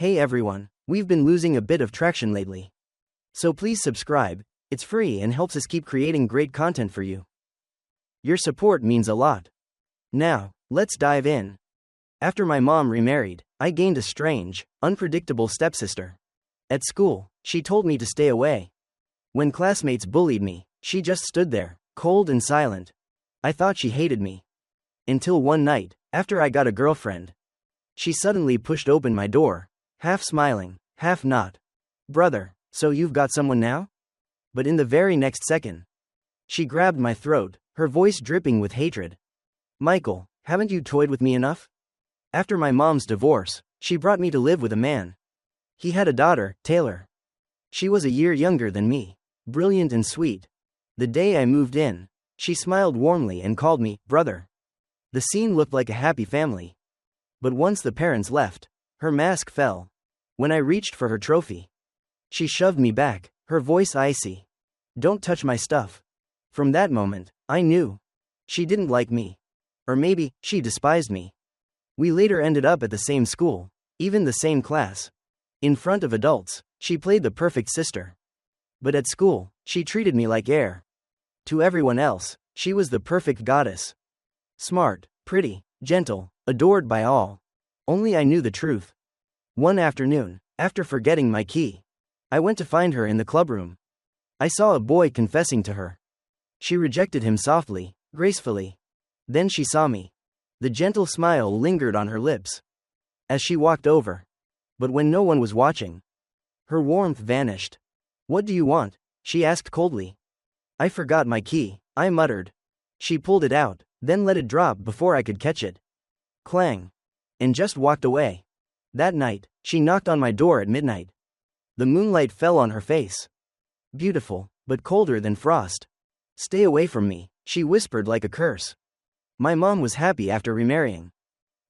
Hey everyone, we've been losing a bit of traction lately. So please subscribe, it's free and helps us keep creating great content for you. Your support means a lot. Now, let's dive in. After my mom remarried, I gained a strange, unpredictable stepsister. At school, she told me to stay away. When classmates bullied me, she just stood there, cold and silent. I thought she hated me. Until one night, after I got a girlfriend, she suddenly pushed open my door, half smiling, half not. Brother, so you've got someone now? But in the very next second, she grabbed my throat, her voice dripping with hatred. Michael, haven't you toyed with me enough? After my mom's divorce, she brought me to live with a man. He had a daughter, Taylor. She was a year younger than me, brilliant and sweet. The day I moved in, she smiled warmly and called me brother. The scene looked like a happy family. But once the parents left, her mask fell. When I reached for her trophy, she shoved me back, her voice icy. Don't touch my stuff. From that moment, I knew. She didn't like me. Or maybe, she despised me. We later ended up at the same school, even the same class. In front of adults, she played the perfect sister. But at school, she treated me like air. To everyone else, she was the perfect goddess. Smart, pretty, gentle, adored by all. Only I knew the truth. One afternoon, after forgetting my key, I went to find her in the clubroom. I saw a boy confessing to her. She rejected him softly, gracefully. Then she saw me. The gentle smile lingered on her lips as she walked over. But when no one was watching, her warmth vanished. What do you want? She asked coldly. I forgot my key, I muttered. She pulled it out, then let it drop before I could catch it. Clang. And just walked away. That night, she knocked on my door at midnight. The moonlight fell on her face. Beautiful, but colder than frost. Stay away from me, she whispered like a curse. My mom was happy after remarrying.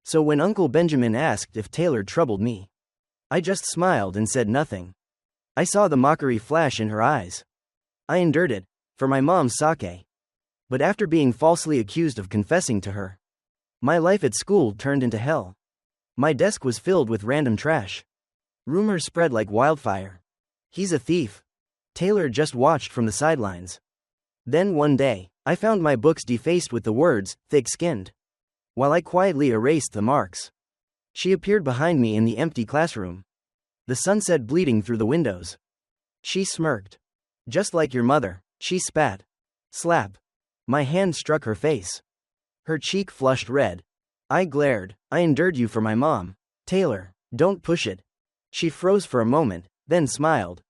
So when Uncle Benjamin asked if Taylor troubled me, I just smiled and said nothing. I saw the mockery flash in her eyes. I endured it, for my mom's sake. But after being falsely accused of confessing to her, my life at school turned into hell. My desk was filled with random trash. Rumors spread like wildfire. He's a thief. Taylor just watched from the sidelines. Then one day, I found my books defaced with the words, thick-skinned. While I quietly erased the marks, she appeared behind me in the empty classroom. The sunset bleeding through the windows. She smirked. Just like your mother, she spat. Slap. My hand struck her face. Her cheek flushed red. I glared. I endured you for my mom. Taylor, don't push it. She froze for a moment, then smiled.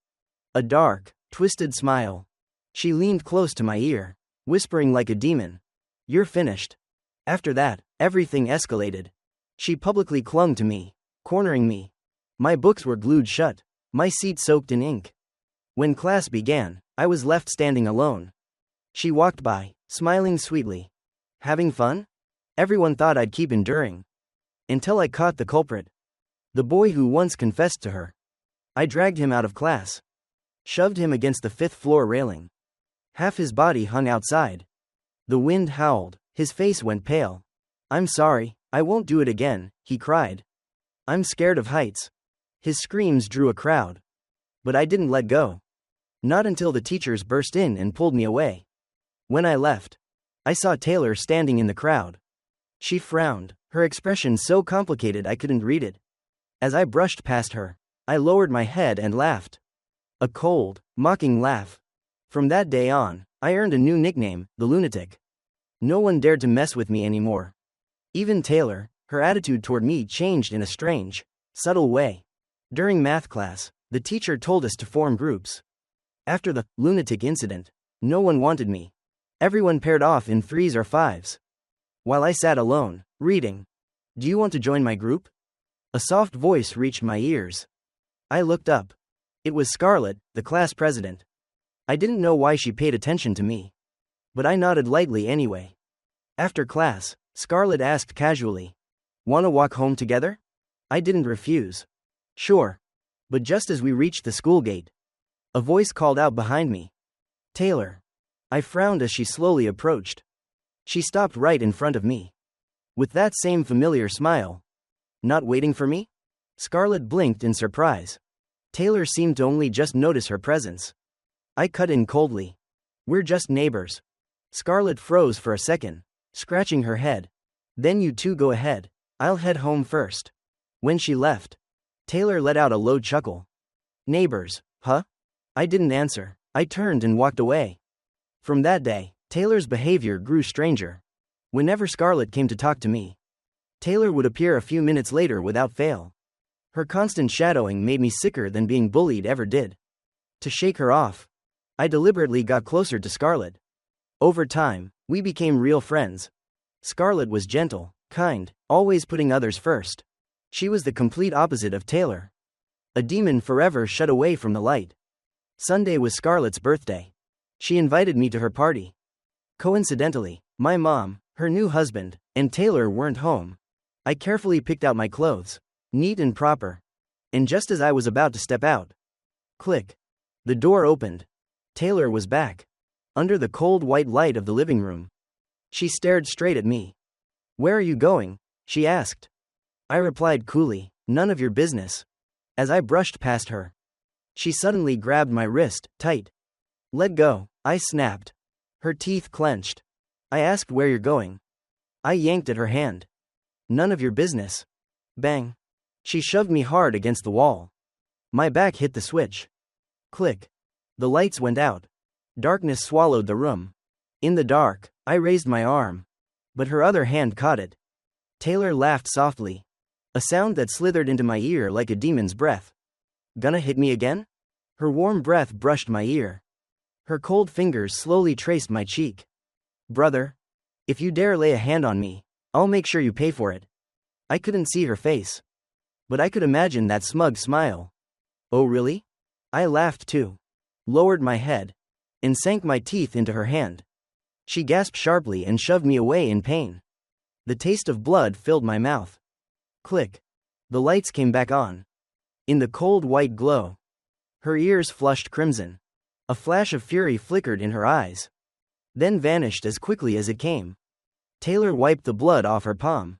A dark, twisted smile. She leaned close to my ear, whispering like a demon. You're finished. After that, everything escalated. She publicly clung to me, cornering me. My books were glued shut, my seat soaked in ink. When class began, I was left standing alone. She walked by, smiling sweetly. Having fun? Everyone thought I'd keep enduring. Until I caught the culprit. The boy who once confessed to her. I dragged him out of class. Shoved him against the 5th floor railing. Half his body hung outside. The wind howled, his face went pale. I'm sorry, I won't do it again, he cried. I'm scared of heights. His screams drew a crowd. But I didn't let go. Not until the teachers burst in and pulled me away. When I left, I saw Taylor standing in the crowd. She frowned, her expression so complicated I couldn't read it. As I brushed past her, I lowered my head and laughed. A cold, mocking laugh. From that day on, I earned a new nickname, the lunatic. No one dared to mess with me anymore. Even Taylor, her attitude toward me changed in a strange, subtle way. During math class, the teacher told us to form groups. After the lunatic incident, no one wanted me. Everyone paired off in 3s or 5s. While I sat alone, reading. Do you want to join my group? A soft voice reached my ears. I looked up. It was Scarlett, the class president. I didn't know why she paid attention to me. But I nodded lightly anyway. After class, Scarlett asked casually, "Want to walk home together?" I didn't refuse. Sure. But just as we reached the school gate, a voice called out behind me. Taylor. I frowned as she slowly approached. She stopped right in front of me. With that same familiar smile. Not waiting for me? Scarlett blinked in surprise. Taylor seemed to only just notice her presence. I cut in coldly. We're just neighbors. Scarlett froze for a second, scratching her head. Then you two go ahead. I'll head home first. When she left, Taylor let out a low chuckle. Neighbors, huh? I didn't answer. I turned and walked away. From that day, Taylor's behavior grew stranger. Whenever Scarlett came to talk to me, Taylor would appear a few minutes later without fail. Her constant shadowing made me sicker than being bullied ever did. To shake her off, I deliberately got closer to Scarlett. Over time, we became real friends. Scarlett was gentle, kind, always putting others first. She was the complete opposite of Taylor. A demon forever shut away from the light. Sunday was Scarlett's birthday. She invited me to her party. Coincidentally, my mom, her new husband, and Taylor weren't home. I carefully picked out my clothes, neat and proper. And just as I was about to step out, click. The door opened. Taylor was back. Under the cold white light of the living room. She stared straight at me. Where are you going? She asked. I replied coolly, none of your business. As I brushed past her, she suddenly grabbed my wrist, tight. Let go, I snapped. Her teeth clenched. I asked where you're going. I yanked at her hand. None of your business. Bang. She shoved me hard against the wall. My back hit the switch. Click. The lights went out. Darkness swallowed the room. In the dark, I raised my arm. But her other hand caught it. Taylor laughed softly. A sound that slithered into my ear like a demon's breath. Gonna hit me again? Her warm breath brushed my ear. Her cold fingers slowly traced my cheek. Brother, if you dare lay a hand on me, I'll make sure you pay for it. I couldn't see her face, but I could imagine that smug smile. Oh really? I laughed too, lowered my head, and sank my teeth into her hand. She gasped sharply and shoved me away in pain. The taste of blood filled my mouth. Click. The lights came back on. In the cold white glow, her ears flushed crimson. A flash of fury flickered in her eyes, then vanished as quickly as it came. Taylor wiped the blood off her palm,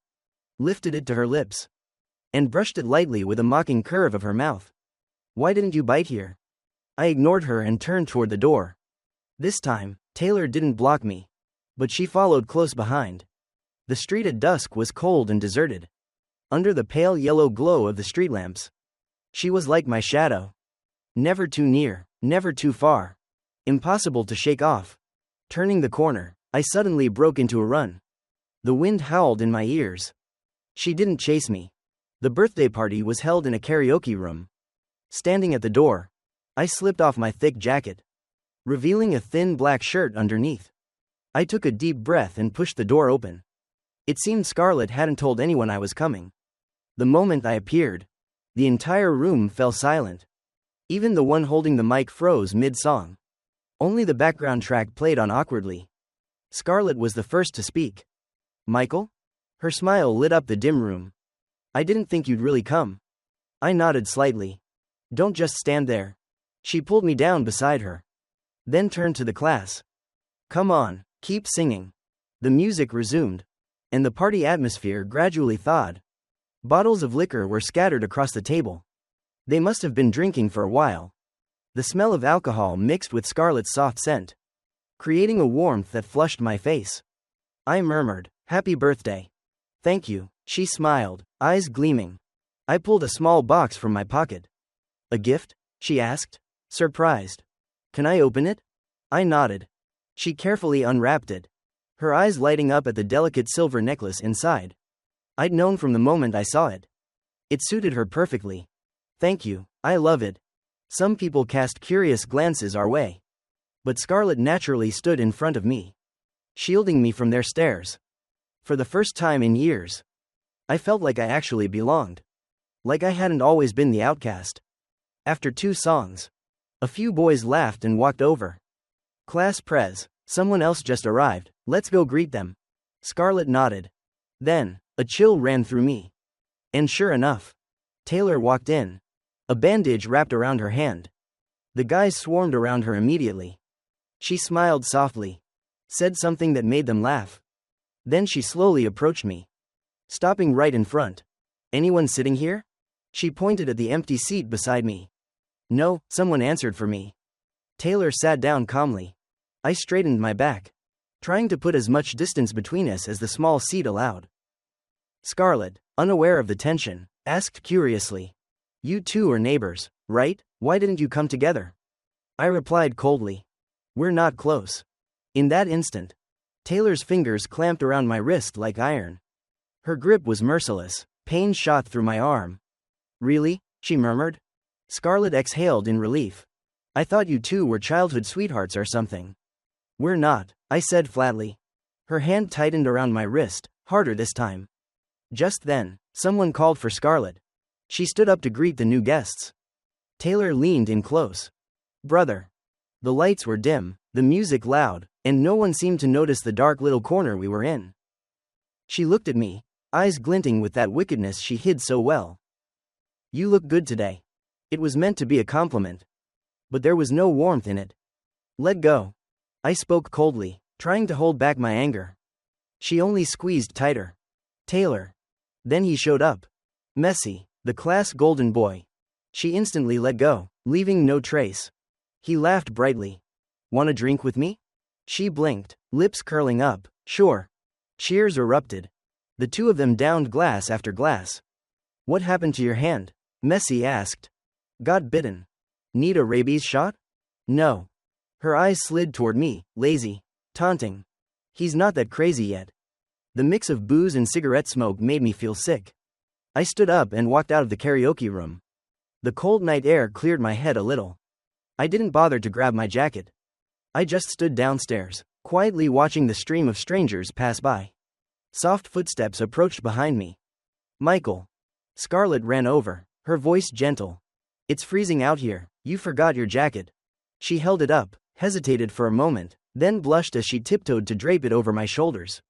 lifted it to her lips, and brushed it lightly with a mocking curve of her mouth. Why didn't you bite here? I ignored her and turned toward the door. This time, Taylor didn't block me, but she followed close behind. The street at dusk was cold and deserted. Under the pale yellow glow of the street lamps, she was like my shadow. Never too near, never too far. Impossible to shake off. Turning the corner, I suddenly broke into a run. The wind howled in my ears. She didn't chase me. The birthday party was held in a karaoke room. Standing at the door, I slipped off my thick jacket, revealing a thin black shirt underneath. I took a deep breath and pushed the door open. It seemed Scarlett hadn't told anyone I was coming. The moment I appeared, the entire room fell silent. Even the one holding the mic froze mid-song. Only the background track played on awkwardly. Scarlett was the first to speak. Michael? Her smile lit up the dim room. I didn't think you'd really come. I nodded slightly. Don't just stand there. She pulled me down beside her, then turned to the class. Come on, keep singing. The music resumed, and the party atmosphere gradually thawed. Bottles of liquor were scattered across the table. They must have been drinking for a while. The smell of alcohol mixed with Scarlett's soft scent, creating a warmth that flushed my face. I murmured, "Happy birthday." "Thank you," she smiled, eyes gleaming. I pulled a small box from my pocket. "A gift?" she asked, surprised. "Can I open it?" I nodded. She carefully unwrapped it, her eyes lighting up at the delicate silver necklace inside. I'd known from the moment I saw it. It suited her perfectly. "Thank you, I love it." Some people cast curious glances our way, but Scarlett naturally stood in front of me, shielding me from their stares. For the first time in years, I felt like I actually belonged. Like I hadn't always been the outcast. After 2 songs, a few boys laughed and walked over. "Class prez, someone else just arrived, let's go greet them." Scarlett nodded. Then, a chill ran through me. And sure enough, Taylor walked in, a bandage wrapped around her hand. The guys swarmed around her immediately. She smiled softly, said something that made them laugh. Then she slowly approached me, stopping right in front. "Anyone sitting here?" She pointed at the empty seat beside me. No, someone answered for me. Taylor sat down calmly. I straightened my back, trying to put as much distance between us as the small seat allowed. Scarlett, unaware of the tension, asked curiously, "You two are neighbors, right? Why didn't you come together?" I replied coldly, "We're not close." In that instant, Taylor's fingers clamped around my wrist like iron. Her grip was merciless. Pain shot through my arm. "Really?" she murmured. Scarlett exhaled in relief. "I thought you two were childhood sweethearts or something." "We're not," I said flatly. Her hand tightened around my wrist, harder this time. Just then, someone called for Scarlett. She stood up to greet the new guests. Taylor leaned in close. "Brother." The lights were dim, the music loud, and no one seemed to notice the dark little corner we were in. She looked at me, eyes glinting with that wickedness she hid so well. "You look good today." It was meant to be a compliment, but there was no warmth in it. "Let go." I spoke coldly, trying to hold back my anger. She only squeezed tighter. "Taylor." Then he showed up. Messy, the class golden boy. She instantly let go, leaving no trace. He laughed brightly. "Want a drink with me?" She blinked, lips curling up. "Sure." Cheers erupted. The two of them downed glass after glass. "What happened to your hand?" Messy asked. "Got bitten." "Need a rabies shot?" "No." Her eyes slid toward me, lazy, taunting. "He's not that crazy yet." The mix of booze and cigarette smoke made me feel sick. I stood up and walked out of the karaoke room. The cold night air cleared my head a little. I didn't bother to grab my jacket. I just stood downstairs, quietly watching the stream of strangers pass by. Soft footsteps approached behind me. "Michael." Scarlett ran over, her voice gentle. "It's freezing out here, you forgot your jacket." She held it up, hesitated for a moment, then blushed as she tiptoed to drape it over my shoulders.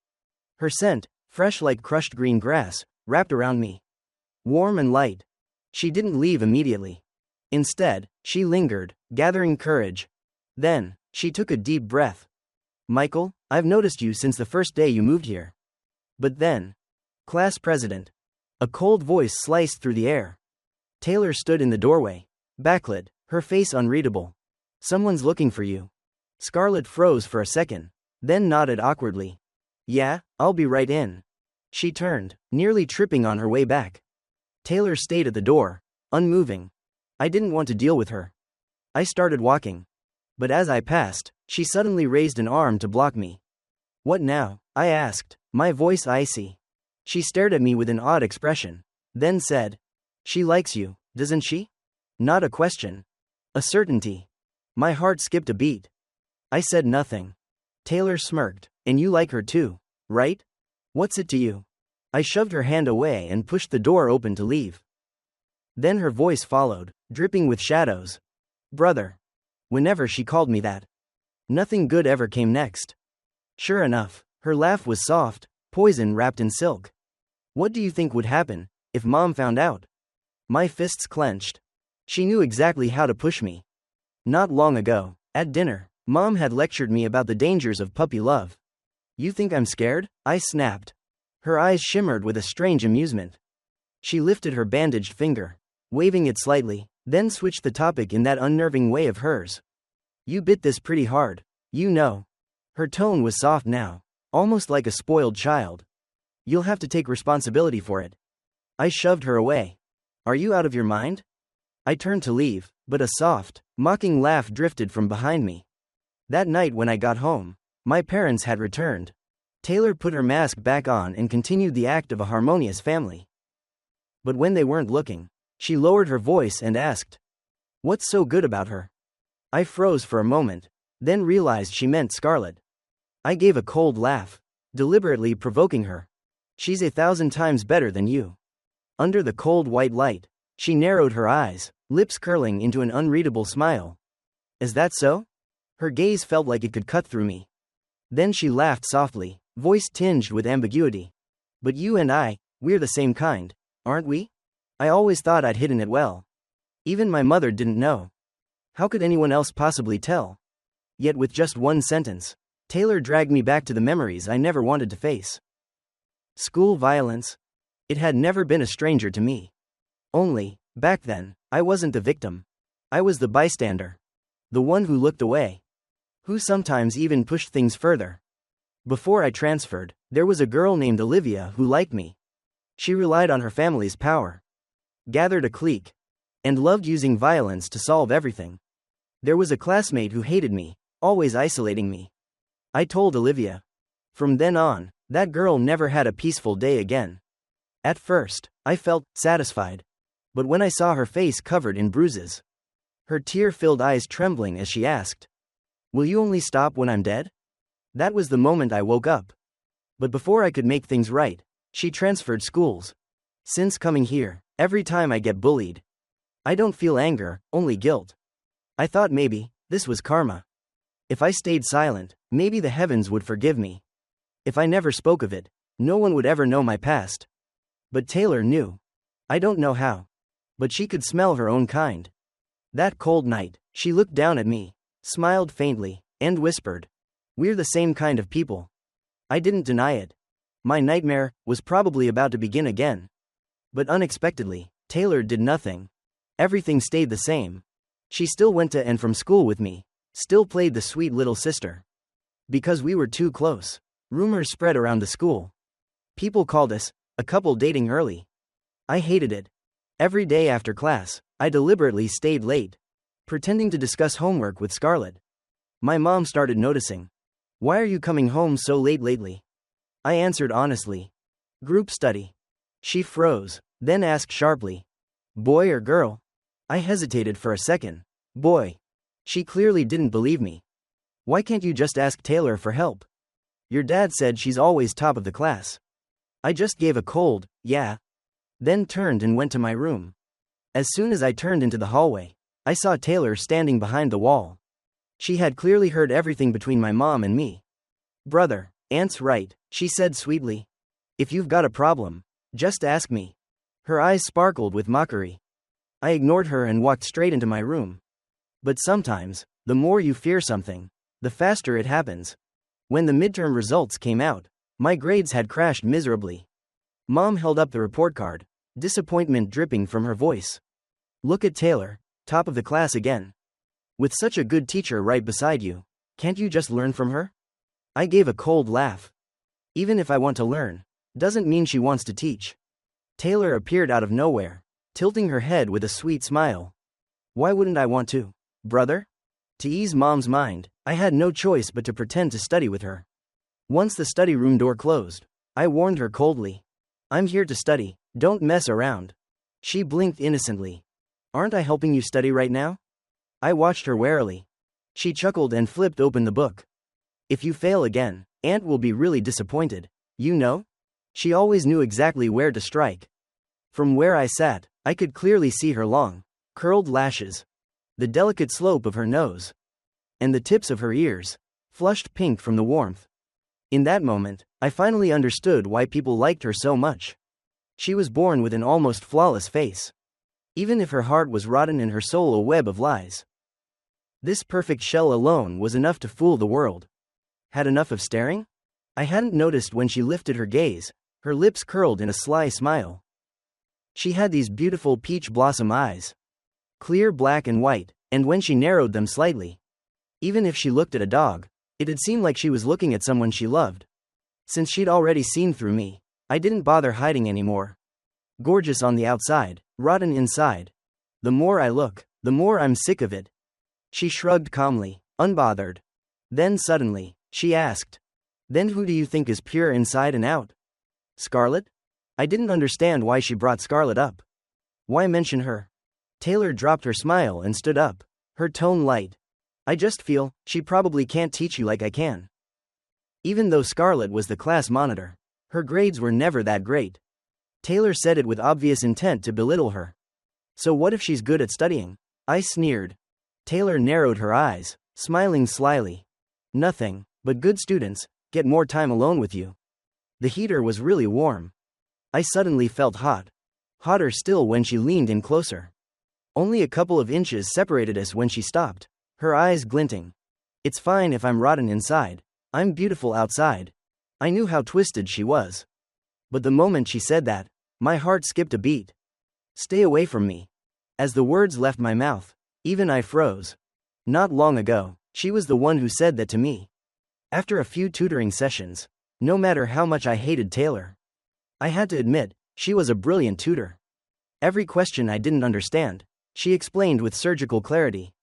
Her scent, fresh like crushed green grass, wrapped around me. Warm and light. She didn't leave immediately. Instead, she lingered, gathering courage. Then, she took a deep breath. "Michael, I've noticed you since the first day you moved here." But then, "Class president." A cold voice sliced through the air. Taylor stood in the doorway, backlit, her face unreadable. "Someone's looking for you." Scarlett froze for a second, then nodded awkwardly. "Yeah, I'll be right in." She turned, nearly tripping on her way back. Taylor stayed at the door, unmoving. I didn't want to deal with her. I started walking. But as I passed, she suddenly raised an arm to block me. "What now?" I asked, my voice icy. She stared at me with an odd expression, then said, "She likes you, doesn't she?" Not a question. A certainty. My heart skipped a beat. I said nothing. Taylor smirked. "And you like her too, right? What's it to you?" I shoved her hand away and pushed the door open to leave. Then her voice followed, dripping with shadows. "Brother." Whenever she called me that, nothing good ever came next. Sure enough, her laugh was soft, poison wrapped in silk. "What do you think would happen if Mom found out?" My fists clenched. She knew exactly how to push me. Not long ago, at dinner, Mom had lectured me about the dangers of puppy love. "You think I'm scared?" I snapped. Her eyes shimmered with a strange amusement. She lifted her bandaged finger, waving it slightly, then switched the topic in that unnerving way of hers. "You bit this pretty hard, you know." Her tone was soft now, almost like a spoiled child. "You'll have to take responsibility for it." I shoved her away. "Are you out of your mind?" I turned to leave, but a soft, mocking laugh drifted from behind me. That night when I got home, my parents had returned. Taylor put her mask back on and continued the act of a harmonious family. But when they weren't looking, she lowered her voice and asked, "What's so good about her?" I froze for a moment, then realized she meant Scarlett. I gave a cold laugh, deliberately provoking her. "She's 1,000 times better than you." Under the cold white light, she narrowed her eyes, lips curling into an unreadable smile. "Is that so?" Her gaze felt like it could cut through me. Then she laughed softly, voice tinged with ambiguity. "But you and we're the same kind, aren't we?" I always thought I'd hidden it well. Even my mother didn't know. How could anyone else possibly tell? Yet with just one sentence, Taylor dragged me back to the memories I never wanted to face. School violence. It had never been a stranger to me. Only, back then, I wasn't the victim. I was the bystander. The one who looked away. Who sometimes even pushed things further. Before I transferred, there was a girl named Olivia who liked me. She relied on her family's power, gathered a clique, and loved using violence to solve everything. There was a classmate who hated me, always isolating me. I told Olivia. From then on, that girl never had a peaceful day again. At first, I felt satisfied. But when I saw her face covered in bruises, her tear-filled eyes trembling as she asked, "Will you only stop when I'm dead?" That was the moment I woke up. But before I could make things right, she transferred schools. Since coming here, every time I get bullied, I don't feel anger, only guilt. I thought maybe this was karma. If I stayed silent, maybe the heavens would forgive me. If I never spoke of it, no one would ever know my past. But Taylor knew. I don't know how. But she could smell her own kind. That cold night, she looked down at me, smiled faintly, and whispered, "We're the same kind of people." I didn't deny it. My nightmare was probably about to begin again. But unexpectedly, Taylor did nothing. Everything stayed the same. She still went to and from school with me, still played the sweet little sister. Because we were too close, rumors spread around the school. People called us a couple dating early. I hated it. Every day after class, I deliberately stayed late, pretending to discuss homework with Scarlett. My mom started noticing. "Why are you coming home so late lately?" I answered honestly. "Group study." She froze, then asked sharply, "Boy or girl?" I hesitated for a second. "Boy." She clearly didn't believe me. "Why can't you just ask Taylor for help? Your dad said she's always top of the class." I just gave a cold, "Yeah." Then turned and went to my room. As soon as I turned into the hallway, I saw Taylor standing behind the wall. She had clearly heard everything between my mom and me. "Brother, Aunt's right," she said sweetly. "If you've got a problem, just ask me." Her eyes sparkled with mockery. I ignored her and walked straight into my room. But sometimes, the more you fear something, the faster it happens. When the midterm results came out, my grades had crashed miserably. Mom held up the report card, disappointment dripping from her voice. "Look at Taylor, top of the class again. With such a good teacher right beside you, can't you just learn from her?" I gave a cold laugh. Even if I want to learn, doesn't mean she wants to teach. Taylor appeared out of nowhere, tilting her head with a sweet smile. "Why wouldn't I want to, brother?" To ease Mom's mind, I had no choice but to pretend to study with her. Once the study room door closed, I warned her coldly, "I'm here to study, don't mess around." She blinked innocently. "Aren't I helping you study right now?" I watched her warily. She chuckled and flipped open the book. "If you fail again, Aunt will be really disappointed, you know?" She always knew exactly where to strike. From where I sat, I could clearly see her long, curled lashes, the delicate slope of her nose, and the tips of her ears, flushed pink from the warmth. In that moment, I finally understood why people liked her so much. She was born with an almost flawless face. Even if her heart was rotten and her soul a web of lies, this perfect shell alone was enough to fool the world. Had enough of staring? I hadn't noticed when she lifted her gaze, her lips curled in a sly smile. She had these beautiful peach blossom eyes, clear black and white, and when she narrowed them slightly, even if she looked at a dog, it'd seem like she was looking at someone she loved. Since she'd already seen through me, I didn't bother hiding anymore. Gorgeous on the outside, rotten inside. The more I look, the more I'm sick of it. She shrugged calmly, unbothered. Then suddenly, she asked, "Then who do you think is pure inside and out? Scarlett?" I didn't understand why she brought Scarlett up. Why mention her? Taylor dropped her smile and stood up, her tone light. "I just feel she probably can't teach you like I can." Even though Scarlett was the class monitor, her grades were never that great. Taylor said it with obvious intent to belittle her. "So what if she's good at studying?" I sneered. Taylor narrowed her eyes, smiling slyly. "Nothing, but good students get more time alone with you." The heater was really warm. I suddenly felt hot. Hotter still when she leaned in closer. Only a couple of inches separated us when she stopped, her eyes glinting. "It's fine if I'm rotten inside. I'm beautiful outside." I knew how twisted she was. But the moment she said that, my heart skipped a beat. Stay away from me. As the words left my mouth, even I froze. Not long ago, she was the one who said that to me. After a few tutoring sessions, no matter how much I hated Taylor, I had to admit, she was a brilliant tutor. Every question I didn't understand, she explained with surgical clarity.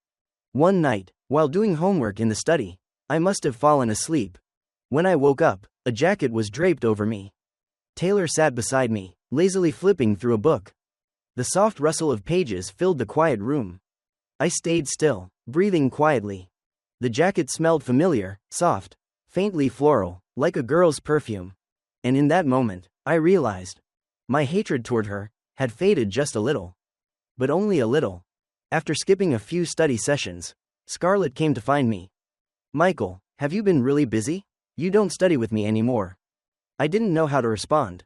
One night, while doing homework in the study, I must have fallen asleep. When I woke up, a jacket was draped over me. Taylor sat beside me, lazily flipping through a book. The soft rustle of pages filled the quiet room. I stayed still, breathing quietly. The jacket smelled familiar, soft, faintly floral, like a girl's perfume. And in that moment, I realized my hatred toward her had faded just a little. But only a little. After skipping a few study sessions, Scarlett came to find me. Michael, have you been really busy? You don't study with me anymore. I didn't know how to respond.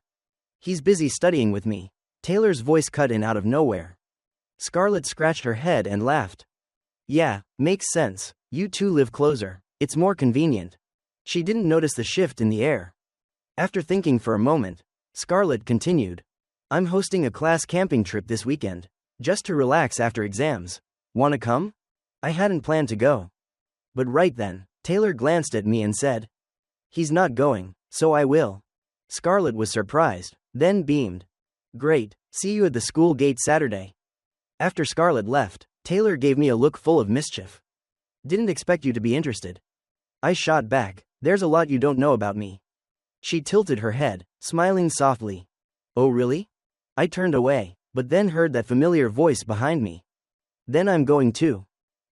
He's busy studying with me. Taylor's voice cut in out of nowhere. Scarlett scratched her head and laughed. Yeah, makes sense. You two live closer. It's more convenient. She didn't notice the shift in the air. After thinking for a moment, Scarlett continued. I'm hosting a class camping trip this weekend, just to relax after exams. Wanna come? I hadn't planned to go. But right then, Taylor glanced at me and said, he's not going, so I will. Scarlett was surprised, then beamed. Great, see you at the school gate Saturday. After Scarlett left, Taylor gave me a look full of mischief. Didn't expect you to be interested. I shot back, there's a lot you don't know about me. She tilted her head, smiling softly. Oh really? I turned away, but then heard that familiar voice behind me. Then I'm going too.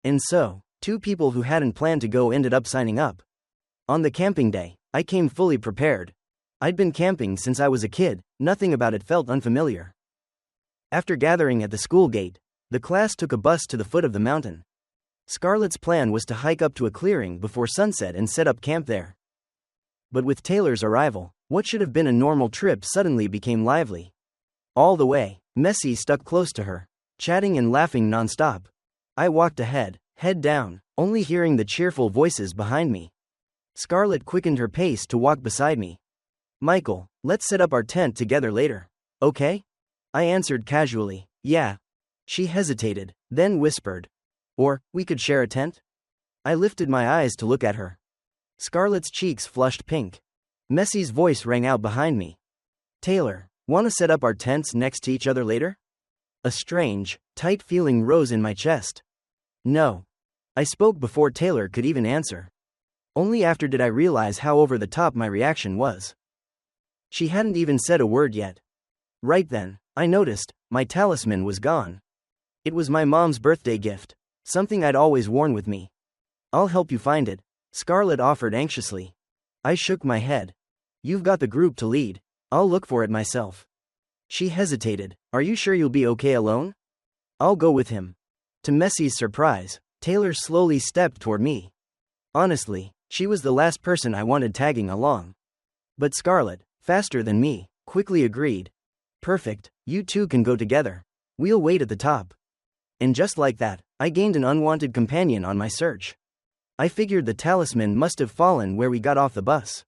And so, two people who hadn't planned to go ended up signing up. On the camping day, I came fully prepared. I'd been camping since I was a kid, nothing about it felt unfamiliar. After gathering at the school gate, the class took a bus to the foot of the mountain. Scarlett's plan was to hike up to a clearing before sunset and set up camp there. But with Taylor's arrival, what should have been a normal trip suddenly became lively. All the way, Messi stuck close to her, chatting and laughing nonstop. I walked ahead, head down, only hearing the cheerful voices behind me. Scarlett quickened her pace to walk beside me. Michael, let's set up our tent together later. Okay? I answered casually, yeah. She hesitated, then whispered. Or, we could share a tent? I lifted my eyes to look at her. Scarlett's cheeks flushed pink. Messi's voice rang out behind me. Taylor, wanna set up our tents next to each other later? A strange, tight feeling rose in my chest. No. I spoke before Taylor could even answer. Only after did I realize how over the top my reaction was. She hadn't even said a word yet. Right then, I noticed, my talisman was gone. It was my mom's birthday gift, something I'd always worn with me. I'll help you find it, Scarlett offered anxiously. I shook my head. You've got the group to lead, I'll look for it myself. She hesitated. Are you sure you'll be okay alone? I'll go with him. To Messi's surprise, Taylor slowly stepped toward me. Honestly, she was the last person I wanted tagging along. But Scarlett, faster than me, quickly agreed. Perfect, you two can go together. We'll wait at the top. And just like that, I gained an unwanted companion on my search. I figured the talisman must have fallen where we got off the bus.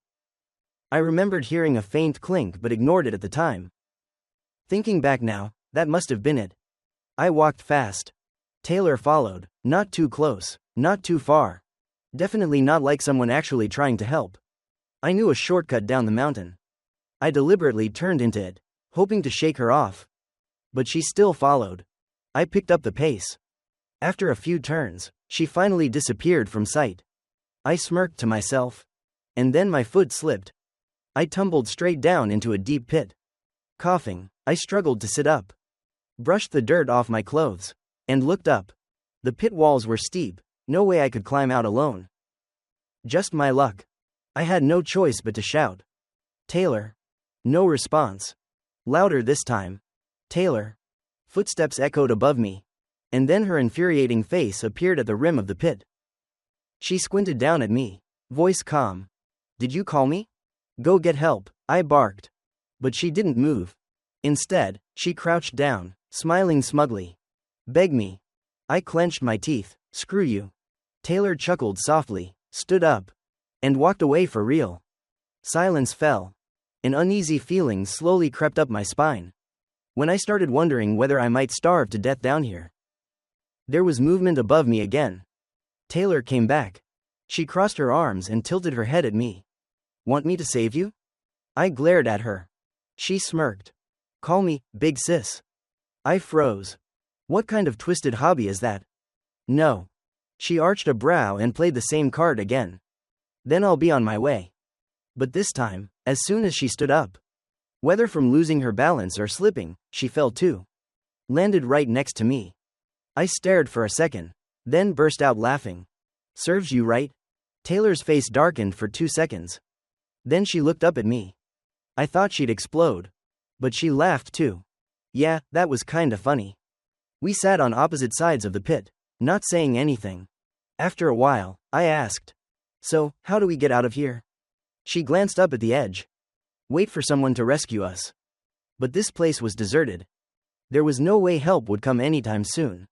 I remembered hearing a faint clink but ignored it at the time. Thinking back now, that must have been it. I walked fast. Taylor followed, not too close, not too far. Definitely not like someone actually trying to help. I knew a shortcut down the mountain. I deliberately turned into it, hoping to shake her off. But she still followed. I picked up the pace. After a few turns, she finally disappeared from sight. I smirked to myself. And then my foot slipped. I tumbled straight down into a deep pit. Coughing, I struggled to sit up. Brushed the dirt off my clothes. And looked up. The pit walls were steep, no way I could climb out alone. Just my luck. I had no choice but to shout. Taylor. No response. Louder this time. Taylor. Footsteps echoed above me. And then her infuriating face appeared at the rim of the pit. She squinted down at me, voice calm. Did you call me? Go get help, I barked. But she didn't move. Instead, she crouched down, smiling smugly. Beg me. I clenched my teeth. Screw you. Taylor chuckled softly, stood up, and walked away for real. Silence fell. An uneasy feeling slowly crept up my spine. when I started wondering whether I might starve to death down here. There was movement above me again. Taylor came back. She crossed her arms and tilted her head at me. Want me to save you? I glared at her. She smirked. Call me, big sis. I froze. What kind of twisted hobby is that? No. She arched a brow and played the same card again. Then I'll be on my way. But this time, as soon as she stood up, whether from losing her balance or slipping, she fell too. Landed right next to me. I stared for a second, then burst out laughing. Serves you right? Taylor's face darkened for 2 seconds. Then she looked up at me. I thought she'd explode. But she laughed too. Yeah, that was kinda funny. We sat on opposite sides of the pit, not saying anything. After a while, I asked, so, how do we get out of here? She glanced up at the edge. Wait for someone to rescue us. But this place was deserted. There was no way help would come anytime soon.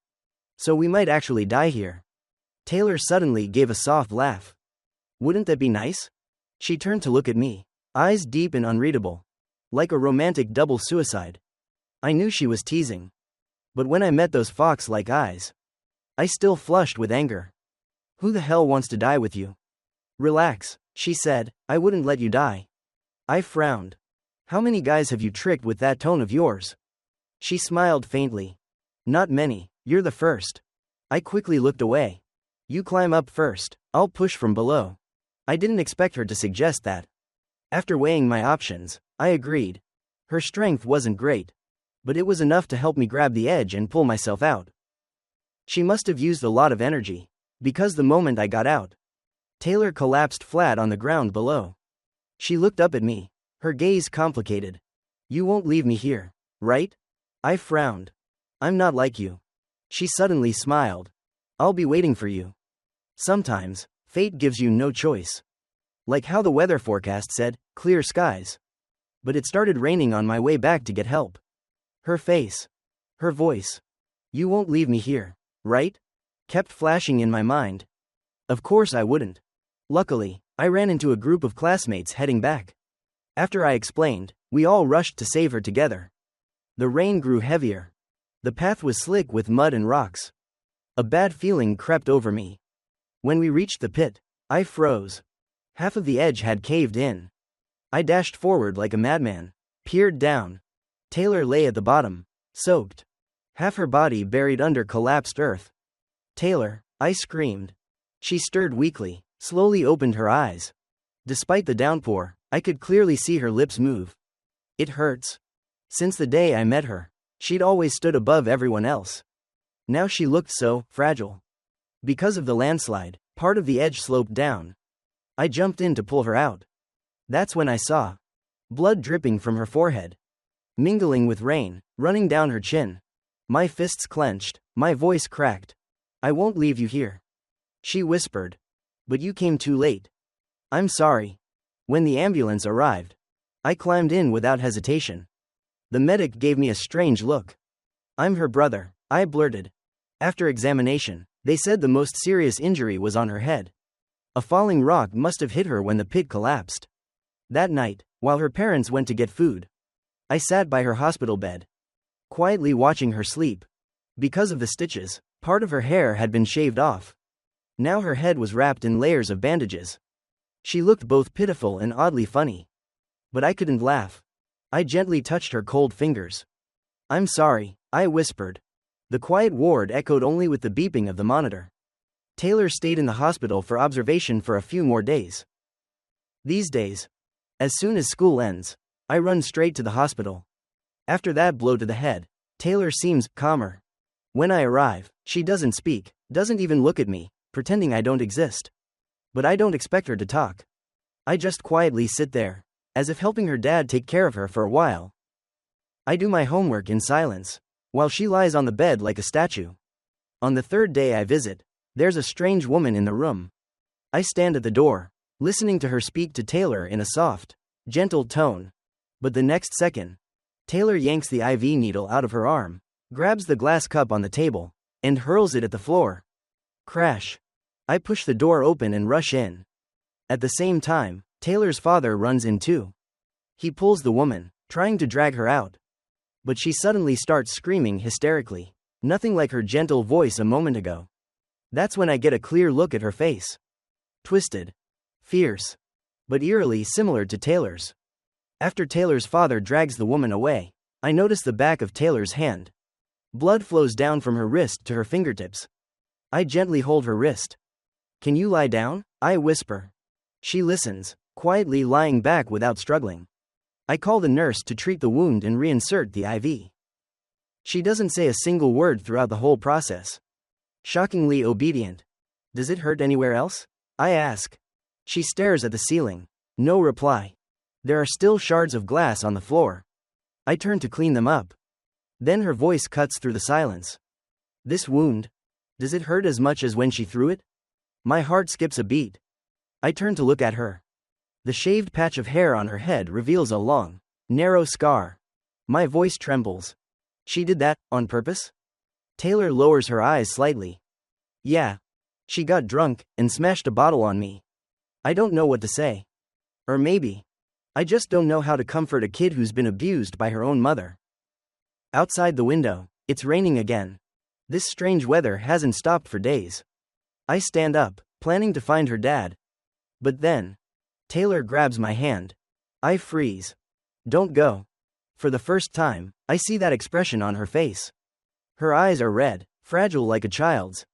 So we might actually die here. Taylor suddenly gave a soft laugh. Wouldn't that be nice? She turned to look at me, eyes deep and unreadable. Like a romantic double suicide. I knew she was teasing. But when I met those fox-like eyes, I still flushed with anger. Who the hell wants to die with you? Relax, she said, I wouldn't let you die. I frowned. How many guys have you tricked with that tone of yours? She smiled faintly. Not many, you're the first. I quickly looked away. You climb up first, I'll push from below. I didn't expect her to suggest that. After weighing my options, I agreed. Her strength wasn't great, but it was enough to help me grab the edge and pull myself out. She must have used a lot of energy, because the moment I got out, Taylor collapsed flat on the ground below. She looked up at me, her gaze complicated. You won't leave me here, right? I frowned. I'm not like you. She suddenly smiled. I'll be waiting for you. Sometimes, fate gives you no choice. Like how the weather forecast said, clear skies. But it started raining on my way back to get help. Her face. Her voice. You won't leave me here, right? Kept flashing in my mind. Of course I wouldn't. Luckily, I ran into a group of classmates heading back. After I explained, we all rushed to save her together. The rain grew heavier. The path was slick with mud and rocks. A bad feeling crept over me. When we reached the pit, I froze. Half of the edge had caved in. I dashed forward like a madman, peered down. Taylor lay at the bottom, soaked. Half her body buried under collapsed earth. Taylor, I screamed. She stirred weakly, slowly opened her eyes. Despite the downpour, I could clearly see her lips move. It hurts. Since the day I met her, she'd always stood above everyone else. Now she looked so fragile. Because of the landslide, part of the edge sloped down. I jumped in to pull her out. That's when I saw blood dripping from her forehead, mingling with rain, running down her chin. My fists clenched, my voice cracked. I won't leave you here. She whispered. But you came too late. I'm sorry. When the ambulance arrived, I climbed in without hesitation. The medic gave me a strange look. I'm her brother, I blurted. After examination, they said the most serious injury was on her head. A falling rock must have hit her when the pit collapsed. That night, while her parents went to get food, I sat by her hospital bed, quietly watching her sleep. Because of the stitches, part of her hair had been shaved off. Now her head was wrapped in layers of bandages. She looked both pitiful and oddly funny. But I couldn't laugh. I gently touched her cold fingers. I'm sorry, I whispered. The quiet ward echoed only with the beeping of the monitor. Taylor stayed in the hospital for observation for a few more days. These days, as soon as school ends, I run straight to the hospital. After that blow to the head, Taylor seems calmer. When I arrive, she doesn't speak, doesn't even look at me, pretending I don't exist. But I don't expect her to talk. I just quietly sit there, as if helping her dad take care of her for a while. I do my homework in silence, while she lies on the bed like a statue. On the third day I visit, there's a strange woman in the room. I stand at the door, listening to her speak to Taylor in a soft, gentle tone. But the next second, Taylor yanks the IV needle out of her arm, grabs the glass cup on the table, and hurls it at the floor. Crash. I push the door open and rush in. At the same time, Taylor's father runs in too. He pulls the woman, trying to drag her out. But she suddenly starts screaming hysterically. Nothing like her gentle voice a moment ago. That's when I get a clear look at her face. Twisted. Fierce. But eerily similar to Taylor's. After Taylor's father drags the woman away, I notice the back of Taylor's hand. Blood flows down from her wrist to her fingertips. I gently hold her wrist. "Can you lie down?" I whisper. She listens, quietly lying back without struggling. I call the nurse to treat the wound and reinsert the IV. She doesn't say a single word throughout the whole process. Shockingly obedient. "Does it hurt anywhere else?" I ask. She stares at the ceiling. No reply. There are still shards of glass on the floor. I turn to clean them up. Then her voice cuts through the silence. "This wound, does it hurt as much as when she threw it?" My heart skips a beat. I turn to look at her. The shaved patch of hair on her head reveals a long, narrow scar. My voice trembles. "She did that, on purpose?" Taylor lowers her eyes slightly. "Yeah. She got drunk, and smashed a bottle on me." I don't know what to say. Or maybe, I just don't know how to comfort a kid who's been abused by her own mother. Outside the window, it's raining again. This strange weather hasn't stopped for days. I stand up, planning to find her dad. But then, Taylor grabs my hand. I freeze. "Don't go." For the first time, I see that expression on her face. Her eyes are red, fragile like a child's.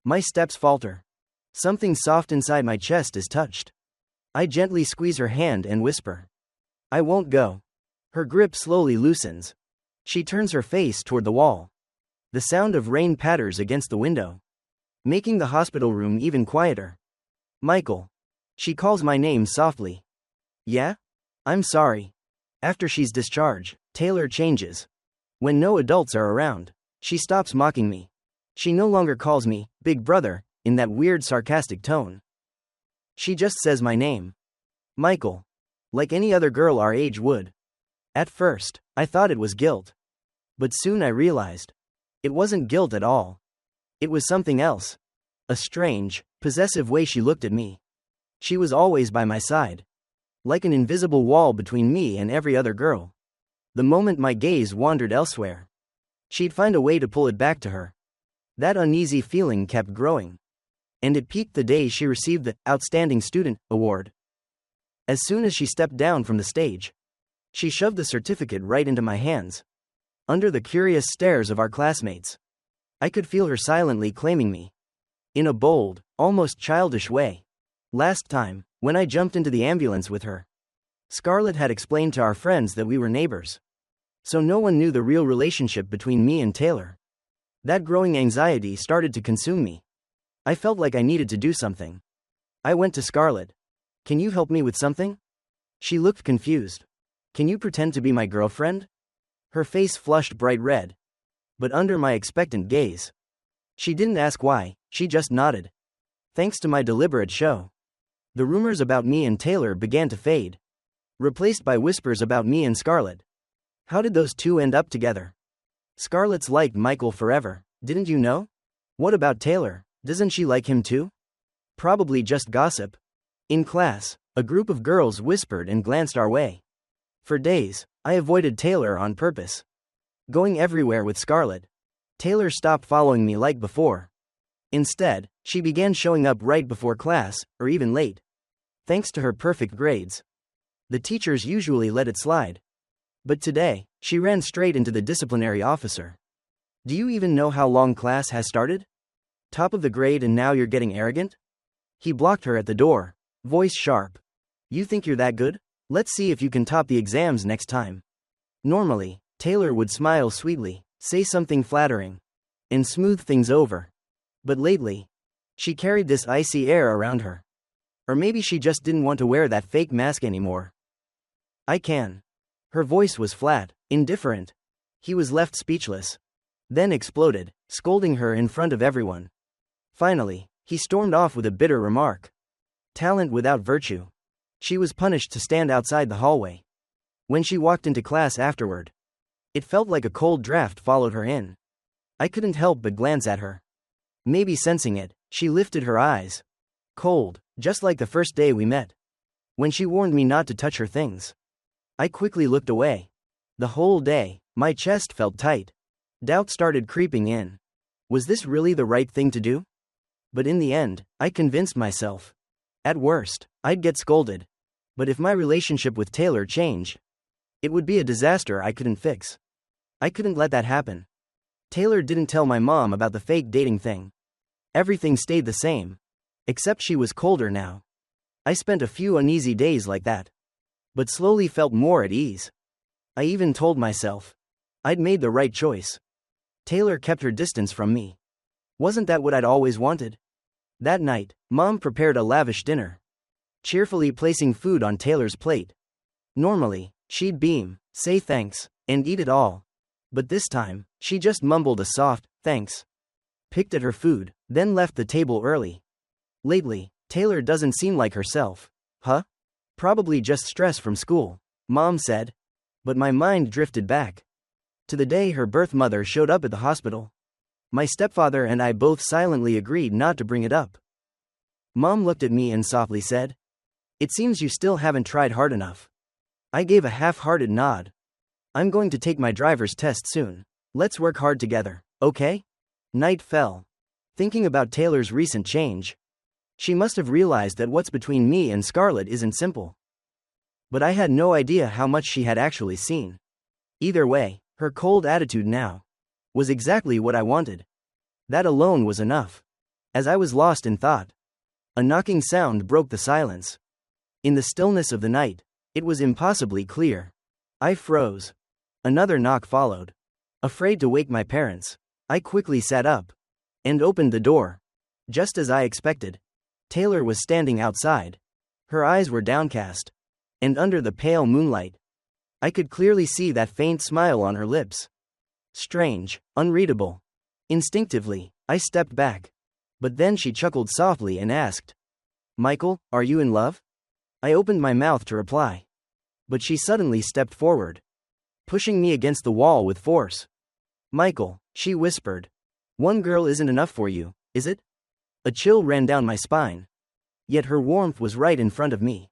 My steps falter. Something soft inside my chest is touched. I gently squeeze her hand and whisper, "I won't go." Her grip slowly loosens. She turns her face toward the wall. The sound of rain patters against the window, making the hospital room even quieter. "Michael." She calls my name softly. "Yeah? I'm sorry." After she's discharged, Taylor changes. When no adults are around, she stops mocking me. She no longer calls me "big brother" in that weird sarcastic tone. She just says my name. Michael. Like any other girl our age would. At first, I thought it was guilt. But soon I realized. It wasn't guilt at all. It was something else. A strange, possessive way she looked at me. She was always by my side. Like an invisible wall between me and every other girl. The moment my gaze wandered elsewhere, she'd find a way to pull it back to her. That uneasy feeling kept growing. And it peaked the day she received the Outstanding Student Award. As soon as she stepped down from the stage, she shoved the certificate right into my hands. Under the curious stares of our classmates, I could feel her silently claiming me. In a bold, almost childish way. Last time, when I jumped into the ambulance with her, Scarlett had explained to our friends that we were neighbors. So no one knew the real relationship between me and Taylor. That growing anxiety started to consume me. I felt like I needed to do something. I went to Scarlett. "Can you help me with something?" She looked confused. "Can you pretend to be my girlfriend?" Her face flushed bright red. But under my expectant gaze, she didn't ask why, she just nodded. Thanks to my deliberate show, the rumors about me and Taylor began to fade, replaced by whispers about me and Scarlett. How did those two end up together? Scarlett's liked Michael forever, didn't you know? What about Taylor? Doesn't she like him too? Probably just gossip. In class, a group of girls whispered and glanced our way. For days, I avoided Taylor on purpose, going everywhere with Scarlett. Taylor stopped following me like before. Instead, she began showing up right before class, or even late. Thanks to her perfect grades, the teachers usually let it slide. But today, she ran straight into the disciplinary officer. "Do you even know how long class has started? Top of the grade and now you're getting arrogant?" He blocked her at the door, voice sharp. "You think you're that good? Let's see if you can top the exams next time." Normally, Taylor would smile sweetly, say something flattering, and smooth things over. But lately, she carried this icy air around her. Or maybe she just didn't want to wear that fake mask anymore. "I can." Her voice was flat, indifferent. He was left speechless. Then exploded, scolding her in front of everyone. Finally, he stormed off with a bitter remark. Talent without virtue. She was punished to stand outside the hallway. When she walked into class afterward, it felt like a cold draft followed her in. I couldn't help but glance at her. Maybe sensing it, she lifted her eyes. Cold, just like the first day we met. When she warned me not to touch her things. I quickly looked away. The whole day, My chest felt tight. Doubt started creeping in. Was this really the right thing to do? But in the end, I convinced myself. At worst, I'd get scolded. But if my relationship with Taylor changed, it would be a disaster I couldn't fix. I couldn't let that happen. Taylor didn't tell my mom about the fake dating thing. Everything stayed the same. Except she was colder now. I spent a few uneasy days like that. But slowly felt more at ease. I even told myself I'd made the right choice. Taylor kept her distance from me. Wasn't that what I'd always wanted? That night, Mom prepared a lavish dinner, cheerfully placing food on Taylor's plate. Normally, she'd beam, say thanks, and eat it all. But this time, she just mumbled a soft, thanks, picked at her food, then left the table early. Lately, Taylor doesn't seem like herself. Huh? Probably just stress from school, Mom said. But my mind drifted back to the day her birth mother showed up at the hospital. My stepfather and I both silently agreed not to bring it up. Mom looked at me and softly said, "It seems you still haven't tried hard enough." I gave a half-hearted nod. "I'm going to take my driver's test soon. Let's work hard together, okay?" Night fell. Thinking about Taylor's recent change, she must have realized that what's between me and Scarlett isn't simple. But I had no idea how much she had actually seen. Either way, her cold attitude now was exactly what I wanted. That alone was enough. As I was lost in thought, a knocking sound broke the silence. In the stillness of the night, it was impossibly clear. I froze. Another knock followed. Afraid to wake my parents, I quickly sat up and opened the door. Just as I expected, Taylor was standing outside. Her eyes were downcast, and under the pale moonlight, I could clearly see that faint smile on her lips. Strange, unreadable. Instinctively, I stepped back. But then she chuckled softly and asked, "Michael, are you in love?" I opened my mouth to reply. But she suddenly stepped forward, pushing me against the wall with force. "Michael," she whispered, "one girl isn't enough for you, is it?" A chill ran down my spine. Yet her warmth was right in front of me.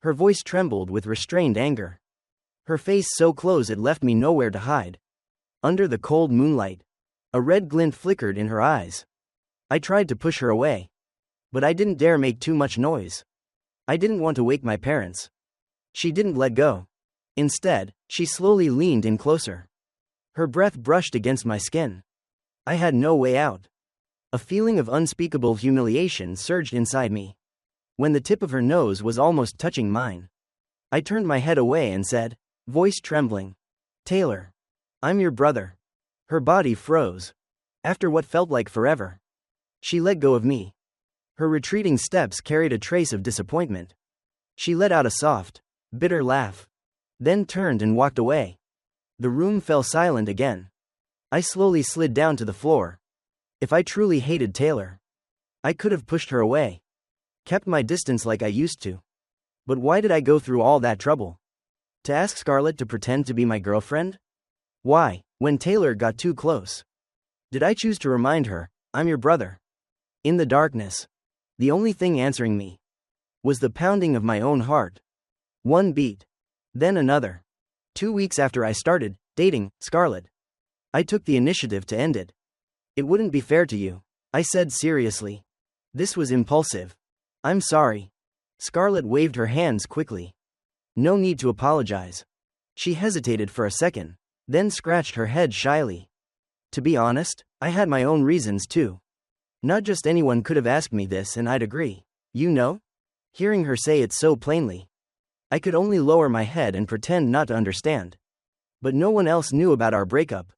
Her voice trembled with restrained anger. Her face so close it left me nowhere to hide. Under the cold moonlight, a red glint flickered in her eyes. I tried to push her away, but I didn't dare make too much noise. I didn't want to wake my parents. She didn't let go. Instead, she slowly leaned in closer. Her breath brushed against my skin. I had no way out. A feeling of unspeakable humiliation surged inside me. When the tip of her nose was almost touching mine, I turned my head away and said, voice trembling, "Taylor, I'm your brother." Her body froze. After what felt like forever, she let go of me. Her retreating steps carried a trace of disappointment. She let out a soft, bitter laugh, then turned and walked away. The room fell silent again. I slowly slid down to the floor. If I truly hated Taylor, I could have pushed her away, kept my distance like I used to. But why did I go through all that trouble? To ask Scarlett to pretend to be my girlfriend? Why, when Taylor got too close, did I choose to remind her, "I'm your brother"? In the darkness, the only thing answering me was the pounding of my own heart. One beat, then another. 2 weeks after I started dating Scarlett, I took the initiative to end it. "It wouldn't be fair to you," I said seriously. "This was impulsive. I'm sorry." Scarlett waved her hands quickly. "No need to apologize." She hesitated for a second, then scratched her head shyly. "To be honest, I had my own reasons too. Not just anyone could have asked me this and I'd agree, you know?" Hearing her say it so plainly, I could only lower my head and pretend not to understand. But no one else knew about our breakup.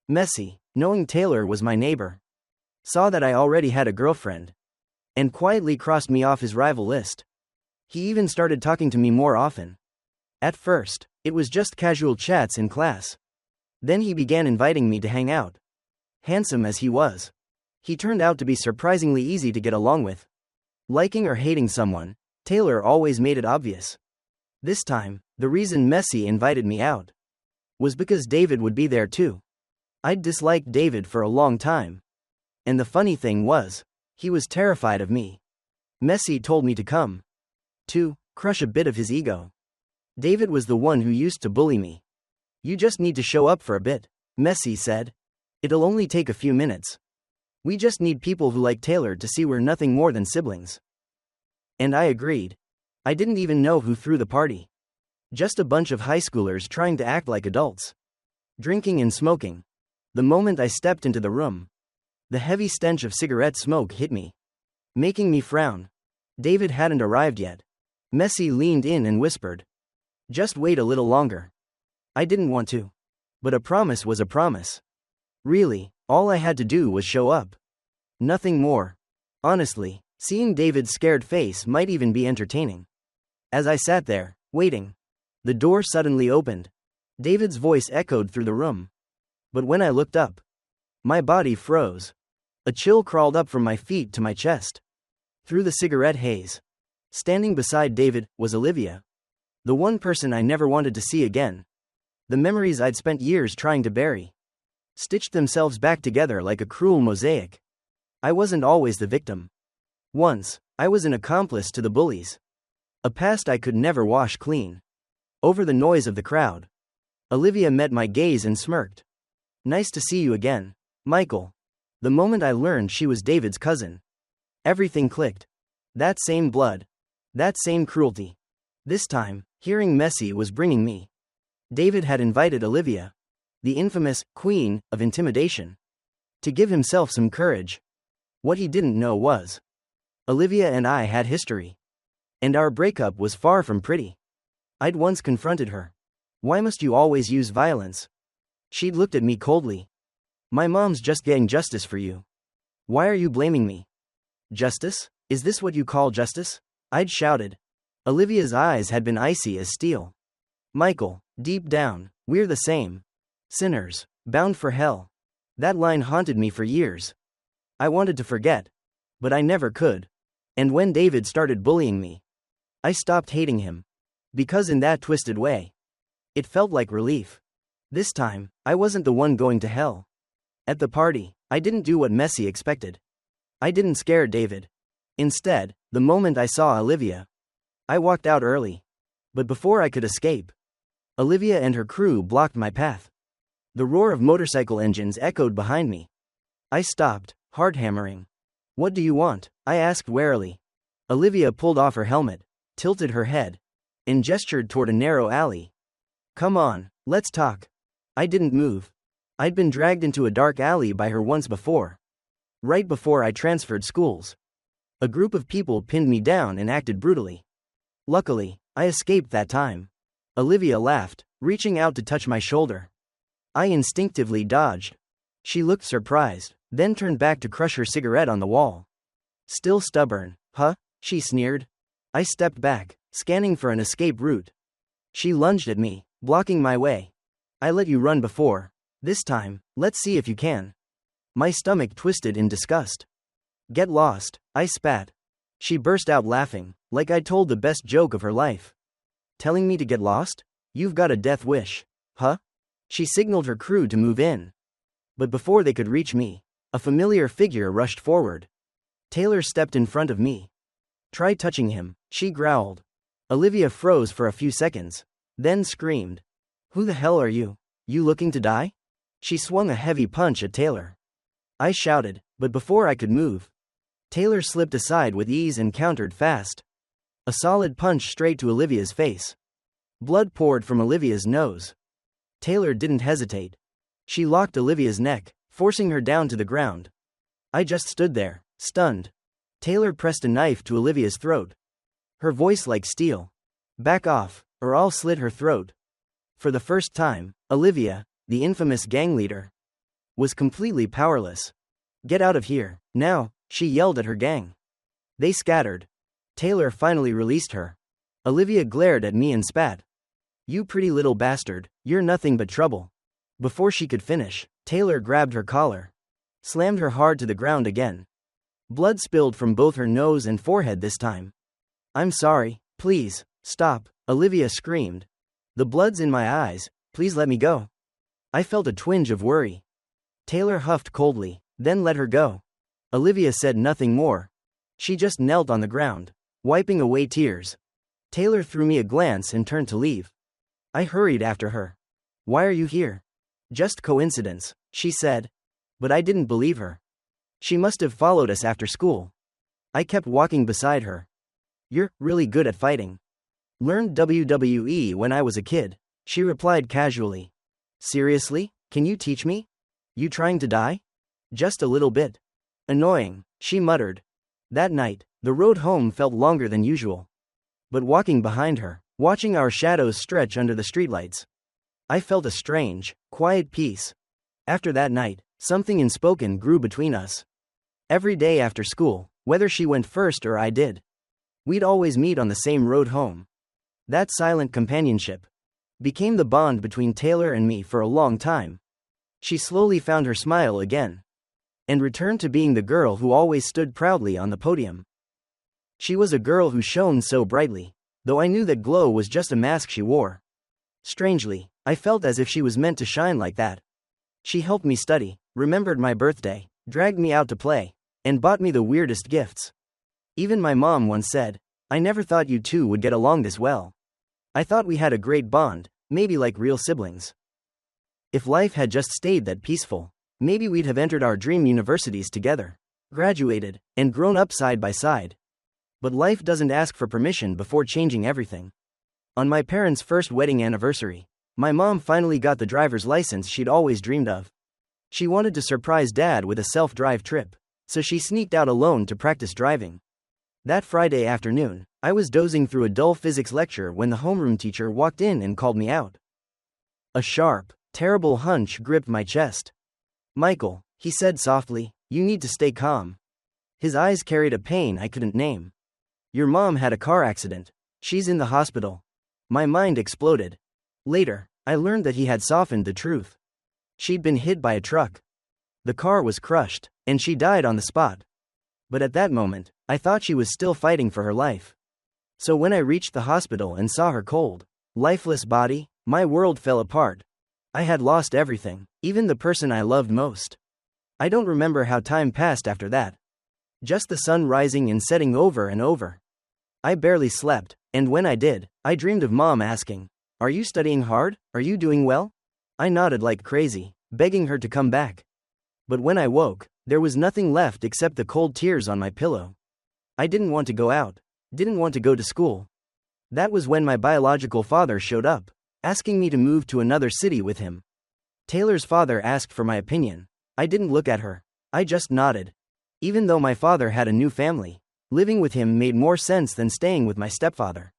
Messy, knowing Taylor was my neighbor, saw that I already had a girlfriend, and quietly crossed me off his rival list. He even started talking to me more often. At first, it was just casual chats in class. Then he began inviting me to hang out. Handsome as he was, he turned out to be surprisingly easy to get along with. Liking or hating someone, Taylor always made it obvious. This time, the reason Messy invited me out was because David would be there too. I'd disliked David for a long time. And the funny thing was, he was terrified of me. Messy told me to come to crush a bit of his ego. David was the one who used to bully me. You just need to show up for a bit, Messi said. It'll only take a few minutes. We just need people who like Taylor to see we're nothing more than siblings. And I agreed. I didn't even know who threw the party. Just a bunch of high schoolers trying to act like adults. Drinking and smoking. The moment I stepped into the room, the heavy stench of cigarette smoke hit me, making me frown. David hadn't arrived yet. Messi leaned in and whispered, "Just wait a little longer." I didn't want to. But a promise was a promise. Really, all I had to do was show up. Nothing more. Honestly, seeing David's scared face might even be entertaining. As I sat there, waiting, the door suddenly opened. David's voice echoed through the room. But when I looked up, my body froze. A chill crawled up from my feet to my chest. Through the cigarette haze, standing beside David, was Olivia. The one person I never wanted to see again. The memories I'd spent years trying to bury stitched themselves back together like a cruel mosaic. I wasn't always the victim. Once, I was an accomplice to the bullies. A past I could never wash clean. Over the noise of the crowd, Olivia met my gaze and smirked. "Nice to see you again, Michael." The moment I learned she was David's cousin, everything clicked. That same blood. That same cruelty. This time, hearing Messi was bringing me. David had invited Olivia, the infamous queen of intimidation, to give himself some courage. What he didn't know was, Olivia and I had history. And our breakup was far from pretty. I'd once confronted her. "Why must you always use violence?" She'd looked at me coldly. "My mom's just getting justice for you. Why are you blaming me?" "Justice? Is this what you call justice?" I'd shouted. Olivia's eyes had been icy as steel. "Michael, deep down, we're the same. Sinners, bound for hell." That line haunted me for years. I wanted to forget, but I never could. And when David started bullying me, I stopped hating him. Because in that twisted way, it felt like relief. This time, I wasn't the one going to hell. At the party, I didn't do what Messi expected. I didn't scare David. Instead, the moment I saw Olivia, I walked out early. But before I could escape, Olivia and her crew blocked my path. The roar of motorcycle engines echoed behind me. I stopped, heart hammering. "What do you want?" I asked warily. Olivia pulled off her helmet, tilted her head, and gestured toward a narrow alley. "Come on, let's talk." I didn't move. I'd been dragged into a dark alley by her once before. Right before I transferred schools. A group of people pinned me down and acted brutally. Luckily, I escaped that time. Olivia laughed, reaching out to touch my shoulder. I instinctively dodged. She looked surprised, then turned back to crush her cigarette on the wall. "Still stubborn, huh?" she sneered. I stepped back, scanning for an escape route. She lunged at me, blocking my way. "I let you run before. This time, let's see if you can." My stomach twisted in disgust. "Get lost," I spat. She burst out laughing, like I'd told the best joke of her life. "Telling me to get lost? You've got a death wish, huh?" She signaled her crew to move in. But before they could reach me, a familiar figure rushed forward. Taylor stepped in front of me. "Try touching him," she growled. Olivia froze for a few seconds, then screamed. "Who the hell are you? You looking to die?" She swung a heavy punch at Taylor. I shouted, but before I could move, Taylor slipped aside with ease and countered fast. A solid punch straight to Olivia's face. Blood poured from Olivia's nose. Taylor didn't hesitate. She locked Olivia's neck, forcing her down to the ground. I just stood there, stunned. Taylor pressed a knife to Olivia's throat. Her voice like steel. "Back off, or I'll slit her throat." For the first time, Olivia, the infamous gang leader, was completely powerless. "Get out of here, now," she yelled at her gang. They scattered. Taylor finally released her. Olivia glared at me and spat. "You pretty little bastard, you're nothing but trouble." Before she could finish, Taylor grabbed her collar, slammed her hard to the ground again. Blood spilled from both her nose and forehead this time. "I'm sorry, please, stop," Olivia screamed. "The blood's in my eyes, please let me go." I felt a twinge of worry. Taylor huffed coldly, then let her go. Olivia said nothing more. She just knelt on the ground, wiping away tears. Taylor threw me a glance and turned to leave. I hurried after her. Why are you here? Just coincidence, she said. But I didn't believe her. She must have followed us after school. I kept walking beside her. You're really good at fighting. Learned WWE when I was a kid, she replied casually. Seriously? Can you teach me? You trying to die? Just a little bit. Annoying, she muttered. That night, the road home felt longer than usual. But walking behind her, watching our shadows stretch under the streetlights, I felt a strange, quiet peace. After that night, something unspoken grew between us. Every day after school, whether she went first or I did, we'd always meet on the same road home. That silent companionship became the bond between Taylor and me for a long time. She slowly found her smile again and returned to being the girl who always stood proudly on the podium. She was a girl who shone so brightly, though I knew that glow was just a mask she wore. Strangely, I felt as if she was meant to shine like that. She helped me study, remembered my birthday, dragged me out to play, and bought me the weirdest gifts. Even my mom once said, I never thought you two would get along this well. I thought we had a great bond, maybe like real siblings. If life had just stayed that peaceful, maybe we'd have entered our dream universities together, graduated, and grown up side by side. But life doesn't ask for permission before changing everything. On my parents' first wedding anniversary, my mom finally got the driver's license she'd always dreamed of. She wanted to surprise Dad with a self-drive trip, so she sneaked out alone to practice driving. That Friday afternoon, I was dozing through a dull physics lecture when the homeroom teacher walked in and called me out. A sharp, terrible hunch gripped my chest. Michael, he said softly, you need to stay calm. His eyes carried a pain I couldn't name. Your mom had a car accident. She's in the hospital. My mind exploded. Later, I learned that he had softened the truth. She'd been hit by a truck. The car was crushed, and she died on the spot. But at that moment, I thought she was still fighting for her life. So when I reached the hospital and saw her cold, lifeless body, my world fell apart. I had lost everything, even the person I loved most. I don't remember how time passed after that. Just the sun rising and setting over and over. I barely slept, and when I did, I dreamed of Mom asking, Are you studying hard? Are you doing well? I nodded like crazy, begging her to come back. But when I woke, there was nothing left except the cold tears on my pillow. I didn't want to go out, didn't want to go to school. That was when my biological father showed up, asking me to move to another city with him. Taylor's father asked for my opinion. I didn't look at her. I just nodded. Even though my father had a new family, living with him made more sense than staying with my stepfather.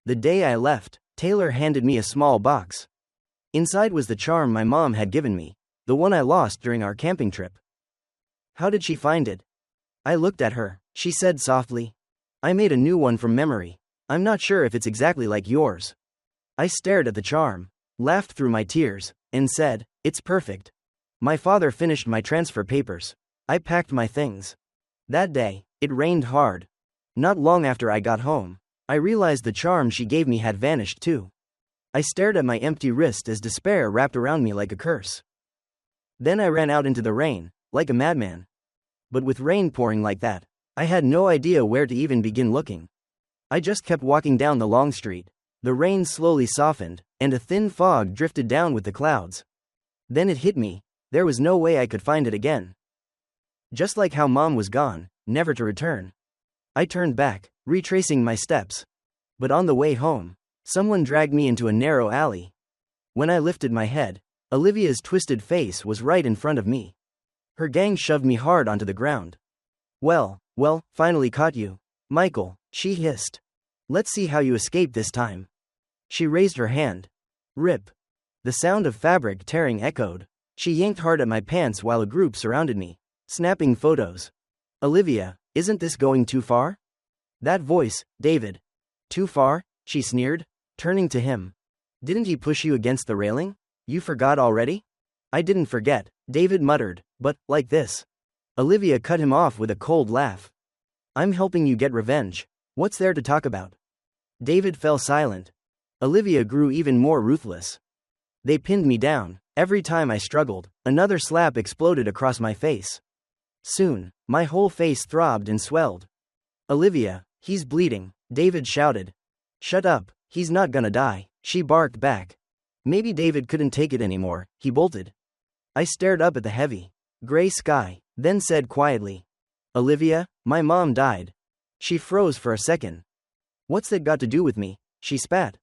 The day I left, Taylor handed me a small box. Inside was the charm my mom had given me, the one I lost during our camping trip. How did she find it? I looked at her. She said softly, I made a new one from memory. I'm not sure if it's exactly like yours. I stared at the charm, laughed through my tears, and said, It's perfect. My father finished my transfer papers. I packed my things. That day, it rained hard. Not long after I got home, I realized the charm she gave me had vanished too. I stared at my empty wrist as despair wrapped around me like a curse. Then I ran out into the rain, like a madman. But with rain pouring like that, I had no idea where to even begin looking. I just kept walking down the long street. The rain slowly softened, and a thin fog drifted down with the clouds. Then it hit me. There was no way I could find it again. Just like how Mom was gone, never to return. I turned back, retracing my steps. But on the way home, someone dragged me into a narrow alley. When I lifted my head, Olivia's twisted face was right in front of me. Her gang shoved me hard onto the ground. Well, finally caught you, Michael, she hissed. Let's see how you escape this time. She raised her hand. Rip. The sound of fabric tearing echoed. She yanked hard at my pants while a group surrounded me, snapping photos. Olivia, isn't this going too far? That voice, David. Too far? She sneered, turning to him. Didn't he push you against the railing? You forgot already? I didn't forget, David muttered, but, like this. Olivia cut him off with a cold laugh. I'm helping you get revenge. What's there to talk about? David fell silent. Olivia grew even more ruthless. They pinned me down. Every time I struggled, another slap exploded across my face. Soon, my whole face throbbed and swelled. Olivia, he's bleeding, David shouted. Shut up, he's not gonna die, she barked back. Maybe David couldn't take it anymore, he bolted. I stared up at the heavy, gray sky, then said quietly, "Olivia, my mom died." She froze for a second. "What's that got to do with me?" she spat.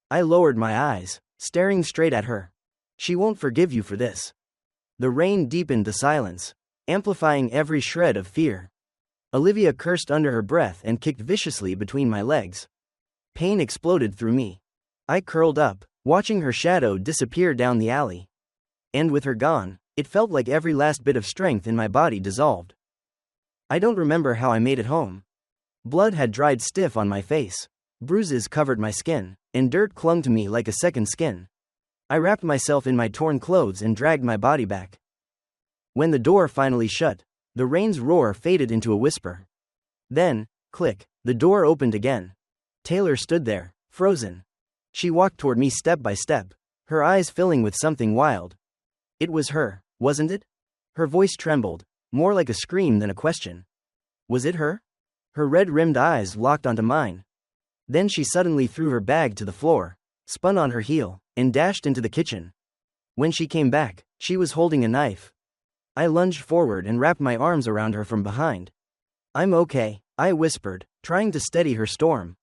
I lowered my eyes, staring straight at her. "She won't forgive you for this." The rain deepened the silence, amplifying every shred of fear. Olivia cursed under her breath and kicked viciously between my legs. Pain exploded through me. I curled up, watching her shadow disappear down the alley. And with her gone, it felt like every last bit of strength in my body dissolved. I don't remember how I made it home. Blood had dried stiff on my face. Bruises covered my skin, and dirt clung to me like a second skin. I wrapped myself in my torn clothes and dragged my body back. When the door finally shut, the rain's roar faded into a whisper. Then, click, the door opened again. Taylor stood there, frozen. She walked toward me step by step, her eyes filling with something wild. It was her, wasn't it? Her voice trembled, more like a scream than a question. Was it her? Her red-rimmed eyes locked onto mine. Then she suddenly threw her bag to the floor, spun on her heel, and dashed into the kitchen. When she came back, she was holding a knife. I lunged forward and wrapped my arms around her from behind. "I'm okay," I whispered, trying to steady her storm.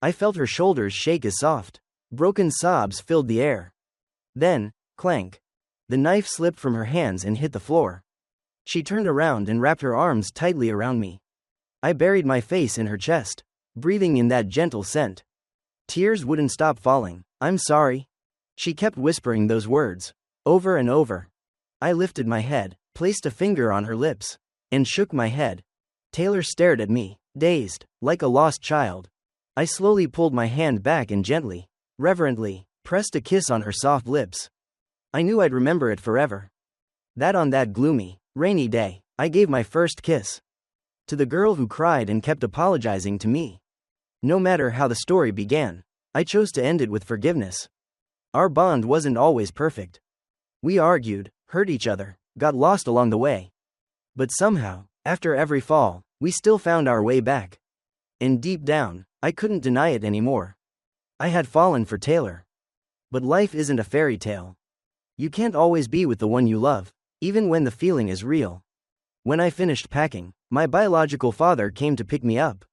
I felt her shoulders shake as soft, broken sobs filled the air. Then, clank. The knife slipped from her hands and hit the floor. She turned around and wrapped her arms tightly around me. I buried my face in her chest, breathing in that gentle scent. Tears wouldn't stop falling. "I'm sorry." She kept whispering those words, over and over. I lifted my head, placed a finger on her lips, and shook my head. Taylor stared at me, dazed, like a lost child. I slowly pulled my hand back and gently, reverently, pressed a kiss on her soft lips. I knew I'd remember it forever. On that gloomy, rainy day, I gave my first kiss. To the girl who cried and kept apologizing to me. No matter how the story began, I chose to end it with forgiveness. Our bond wasn't always perfect. We argued, hurt each other, got lost along the way. But somehow, after every fall, we still found our way back. And deep down, I couldn't deny it anymore. I had fallen for Taylor. But life isn't a fairy tale. You can't always be with the one you love, even when the feeling is real. When I finished packing, my biological father came to pick me up.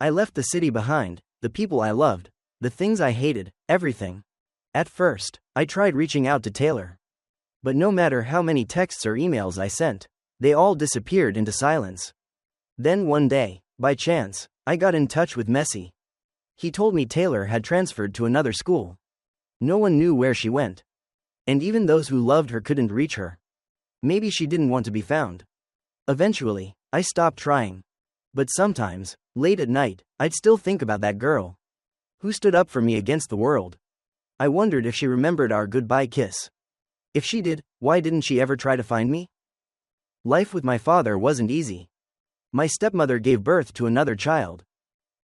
I left the city behind, the people I loved, the things I hated, everything. At first, I tried reaching out to Taylor. But no matter how many texts or emails I sent, they all disappeared into silence. Then one day, by chance, I got in touch with Messi. He told me Taylor had transferred to another school. No one knew where she went. And even those who loved her couldn't reach her. Maybe she didn't want to be found. Eventually, I stopped trying. But sometimes, late at night, I'd still think about that girl. Who stood up for me against the world. I wondered if she remembered our goodbye kiss. If she did, why didn't she ever try to find me? Life with my father wasn't easy. My stepmother gave birth to another child.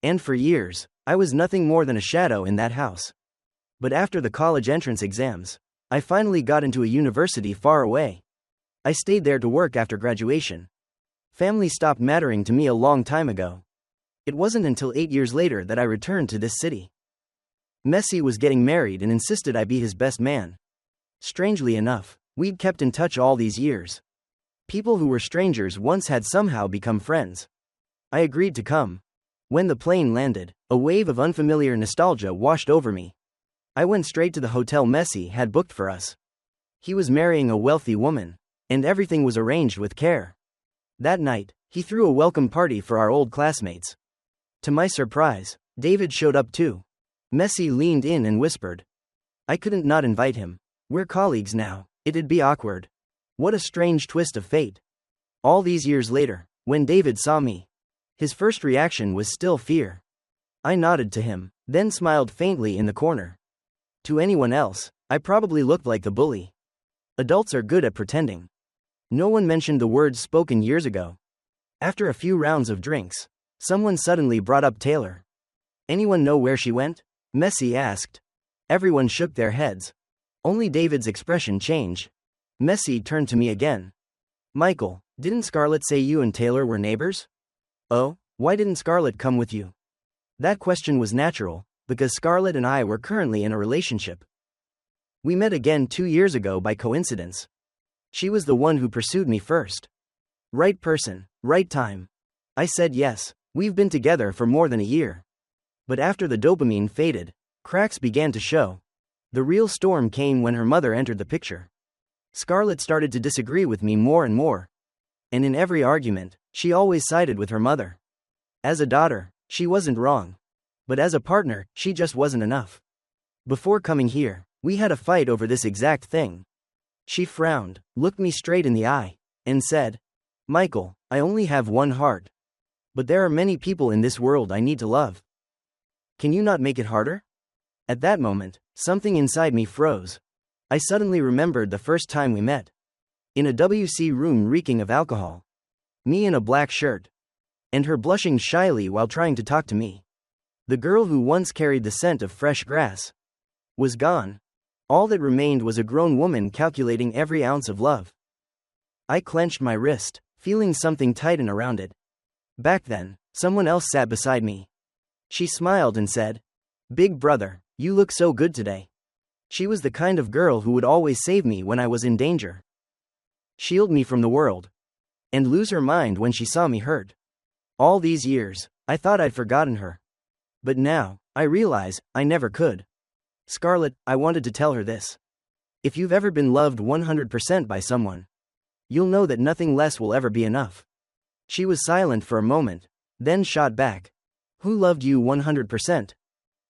And for years, I was nothing more than a shadow in that house. But after the college entrance exams, I finally got into a university far away. I stayed there to work after graduation. Family stopped mattering to me a long time ago. It wasn't until 8 years later that I returned to this city. Messi was getting married and insisted I be his best man. Strangely enough, we'd kept in touch all these years. People who were strangers once had somehow become friends. I agreed to come. When the plane landed, a wave of unfamiliar nostalgia washed over me. I went straight to the hotel Messi had booked for us. He was marrying a wealthy woman, and everything was arranged with care. That night, he threw a welcome party for our old classmates. To my surprise, David showed up too. Messi leaned in and whispered. I couldn't not invite him. We're colleagues now, it'd be awkward. What a strange twist of fate. All these years later, when David saw me, his first reaction was still fear. I nodded to him, then smiled faintly in the corner. To anyone else, I probably looked like the bully. Adults are good at pretending. No one mentioned the words spoken years ago. After a few rounds of drinks, someone suddenly brought up Taylor. Anyone know where she went? Messi asked. Everyone shook their heads. Only David's expression changed. Messi turned to me again. Michael, didn't Scarlett say you and Taylor were neighbors? Oh, why didn't Scarlett come with you? That question was natural, because Scarlett and I were currently in a relationship. We met again 2 years ago by coincidence. She was the one who pursued me first. Right person, right time. I said yes. We've been together for more than a year. But after the dopamine faded, cracks began to show. The real storm came when her mother entered the picture. Scarlett started to disagree with me more and more. And in every argument, she always sided with her mother. As a daughter, she wasn't wrong. But as a partner, she just wasn't enough. Before coming here, we had a fight over this exact thing. She frowned, looked me straight in the eye, and said, "Michael, I only have one heart. But there are many people in this world I need to love. Can you not make it harder?" At that moment, something inside me froze. I suddenly remembered the first time we met. In a WC room reeking of alcohol. Me in a black shirt. And her blushing shyly while trying to talk to me. The girl who once carried the scent of fresh grass was gone. All that remained was a grown woman calculating every ounce of love. I clenched my wrist, feeling something tighten around it. Back then, someone else sat beside me. She smiled and said, "Big brother, you look so good today." She was the kind of girl who would always save me when I was in danger. Shield me from the world. And lose her mind when she saw me hurt. All these years, I thought I'd forgotten her. But now, I realize, I never could. Scarlett, I wanted to tell her this. If you've ever been loved 100% by someone, you'll know that nothing less will ever be enough. She was silent for a moment, then shot back. Who loved you 100%?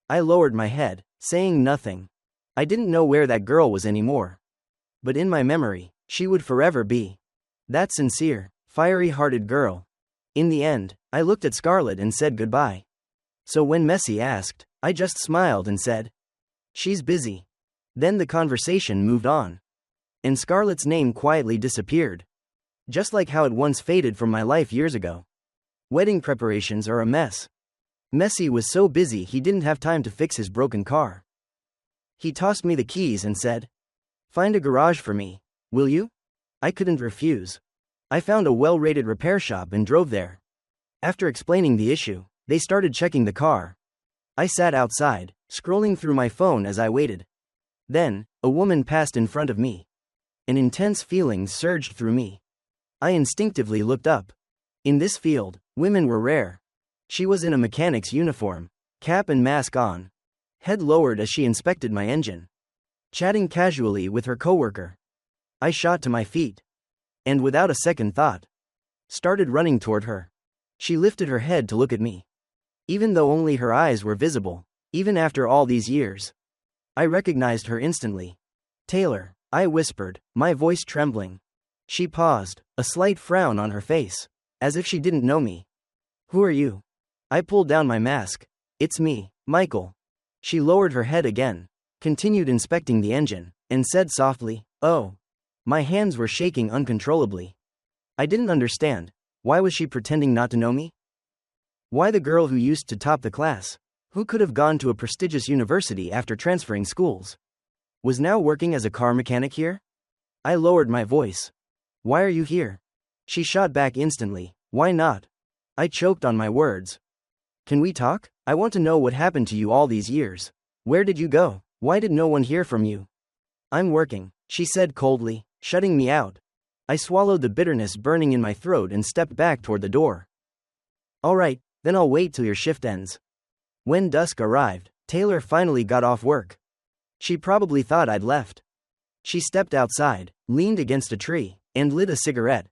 I lowered my head, saying nothing. I didn't know where that girl was anymore. But in my memory, she would forever be. That sincere, fiery-hearted girl. In the end, I looked at Scarlett and said goodbye. So when Messi asked, I just smiled and said, "She's busy." Then the conversation moved on. And Scarlett's name quietly disappeared. Just like how it once faded from my life years ago. Wedding preparations are a mess. Messi was so busy he didn't have time to fix his broken car. He tossed me the keys and said, "Find a garage for me, will you?" I couldn't refuse. I found a well-rated repair shop and drove there. After explaining the issue, they started checking the car. I sat outside, scrolling through my phone as I waited. Then, a woman passed in front of me. An intense feeling surged through me. I instinctively looked up. In this field, women were rare. She was in a mechanic's uniform, cap and mask on, head lowered as she inspected my engine, chatting casually with her coworker. I shot to my feet. And without a second thought, started running toward her. She lifted her head to look at me. Even though only her eyes were visible, even after all these years, I recognized her instantly. "Taylor," I whispered, my voice trembling. She paused, a slight frown on her face, as if she didn't know me. "Who are you?" I pulled down my mask. "It's me, Michael." She lowered her head again, continued inspecting the engine, and said softly, "Oh." My hands were shaking uncontrollably. I didn't understand. Why was she pretending not to know me? Why the girl who used to top the class, who could have gone to a prestigious university after transferring schools, was now working as a car mechanic here? I lowered my voice. "Why are you here?" She shot back instantly. "Why not?" I choked on my words. "Can we talk? I want to know what happened to you all these years. Where did you go? Why did no one hear from you?" "I'm working," she said coldly, shutting me out. I swallowed the bitterness burning in my throat and stepped back toward the door. "All right, then I'll wait till your shift ends." When dusk arrived, Taylor finally got off work. She probably thought I'd left. She stepped outside, leaned against a tree, and lit a cigarette.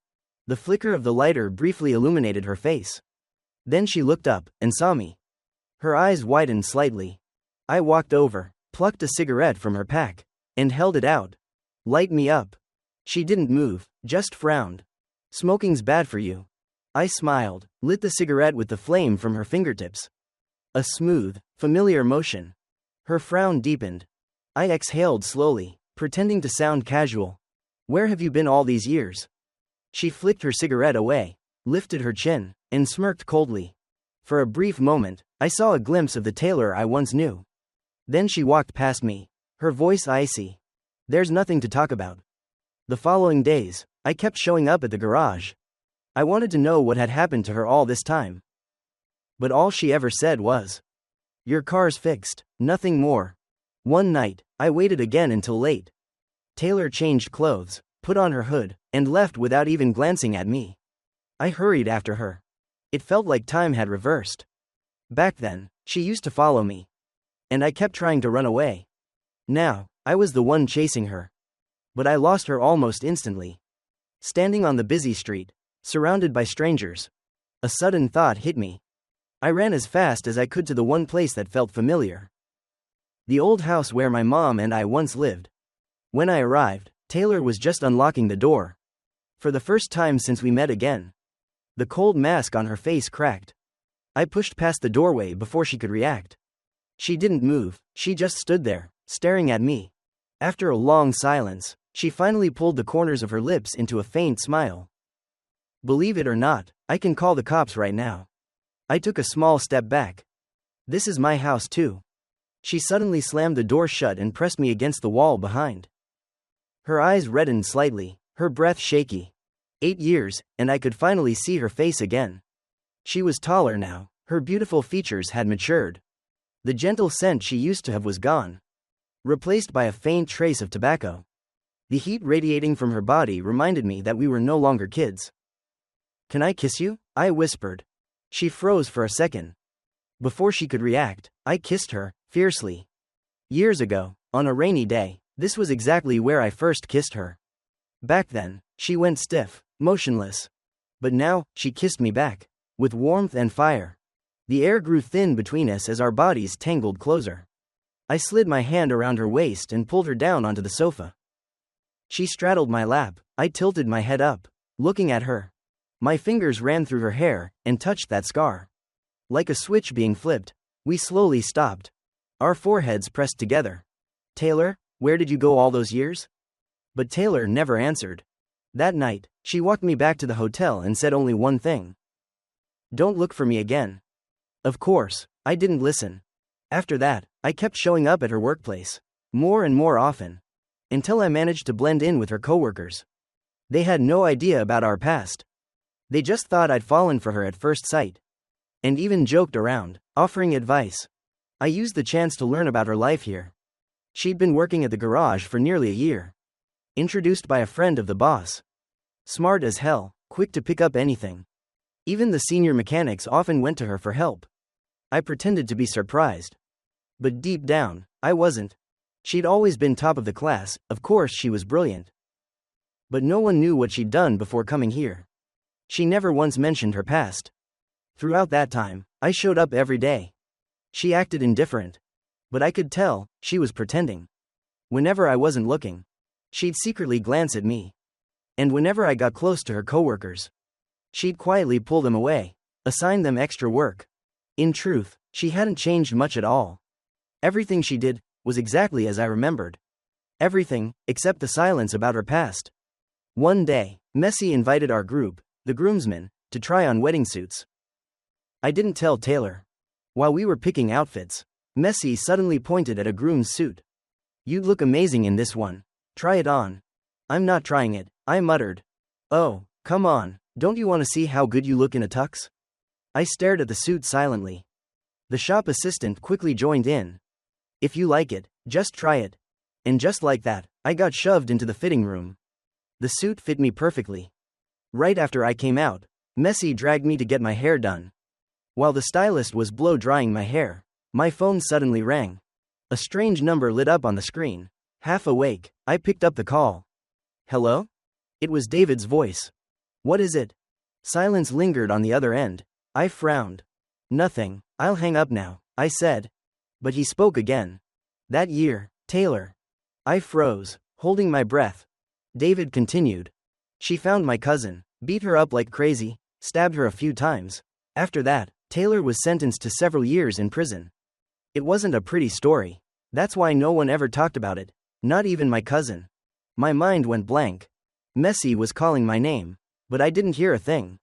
The flicker of the lighter briefly illuminated her face. Then she looked up and saw me. Her eyes widened slightly. I walked over, plucked a cigarette from her pack, and held it out. "Light me up." She didn't move, just frowned. "Smoking's bad for you." I smiled, lit the cigarette with the flame from her fingertips. A smooth, familiar motion. Her frown deepened. I exhaled slowly, pretending to sound casual. "Where have you been all these years?" She flicked her cigarette away, lifted her chin, and smirked coldly. For a brief moment, I saw a glimpse of the Taylor I once knew. Then she walked past me, her voice icy. "There's nothing to talk about." The following days, I kept showing up at the garage. I wanted to know what had happened to her all this time. But all she ever said was, "Your car's fixed," nothing more. One night, I waited again until late. Taylor changed clothes, put on her hood, and left without even glancing at me. I hurried after her. It felt like time had reversed. Back then, she used to follow me. And I kept trying to run away. Now, I was the one chasing her. But I lost her almost instantly. Standing on the busy street, surrounded by strangers, a sudden thought hit me. I ran as fast as I could to the one place that felt familiar. The old house where my mom and I once lived. When I arrived, Taylor was just unlocking the door. For the first time since we met again. The cold mask on her face cracked. I pushed past the doorway before she could react. She didn't move, she just stood there, staring at me. After a long silence, she finally pulled the corners of her lips into a faint smile. Believe it or not, I can call the cops right now. I took a small step back. This is my house too. She suddenly slammed the door shut and pressed me against the wall behind. Her eyes reddened slightly, her breath shaky. 8 years, and I could finally see her face again. She was taller now, her beautiful features had matured. The gentle scent she used to have was gone, replaced by a faint trace of tobacco. The heat radiating from her body reminded me that we were no longer kids. "Can I kiss you?" I whispered. She froze for a second. Before she could react, I kissed her, fiercely. Years ago, on a rainy day, this was exactly where I first kissed her. Back then, she went stiff, motionless. But now, she kissed me back, with warmth and fire. The air grew thin between us as our bodies tangled closer. I slid my hand around her waist and pulled her down onto the sofa. She straddled my lap. I tilted my head up, looking at her. My fingers ran through her hair and touched that scar. Like a switch being flipped, we slowly stopped. Our foreheads pressed together. "Taylor, where did you go all those years?" But Taylor never answered. That night, she walked me back to the hotel and said only one thing. "Don't look for me again." Of course, I didn't listen. After that, I kept showing up at her workplace, more and more often, until I managed to blend in with her coworkers. They had no idea about our past. They just thought I'd fallen for her at first sight. And even joked around, offering advice. I used the chance to learn about her life here. She'd been working at the garage for nearly a year. Introduced by a friend of the boss. Smart as hell, quick to pick up anything. Even the senior mechanics often went to her for help. I pretended to be surprised. But deep down, I wasn't. She'd always been top of the class, of course she was brilliant. But no one knew what she'd done before coming here. She never once mentioned her past. Throughout that time, I showed up every day. She acted indifferent. But I could tell, she was pretending. Whenever I wasn't looking, she'd secretly glance at me. And whenever I got close to her coworkers, she'd quietly pull them away, assign them extra work. In truth, she hadn't changed much at all. Everything she did was exactly as I remembered. Everything, except the silence about her past. One day, Messi invited our group, the groomsmen, to try on wedding suits. I didn't tell Taylor. While we were picking outfits, Messi suddenly pointed at a groom's suit. "You'd look amazing in this one. Try it on." "I'm not trying it," I muttered. "Oh, come on, don't you want to see how good you look in a tux?" I stared at the suit silently. The shop assistant quickly joined in. "If you like it, just try it." And just like that, I got shoved into the fitting room. The suit fit me perfectly. Right after I came out, Messi dragged me to get my hair done. While the stylist was blow-drying my hair, my phone suddenly rang. A strange number lit up on the screen. Half awake, I picked up the call. "Hello?" It was David's voice. "What is it?" Silence lingered on the other end. I frowned. "Nothing, I'll hang up now," I said. But he spoke again. "That year, Taylor." I froze, holding my breath. David continued. "She found my cousin, beat her up like crazy, stabbed her a few times. After that, Taylor was sentenced to several years in prison. It wasn't a pretty story. That's why no one ever talked about it, not even my cousin." My mind went blank. Messi was calling my name, but I didn't hear a thing.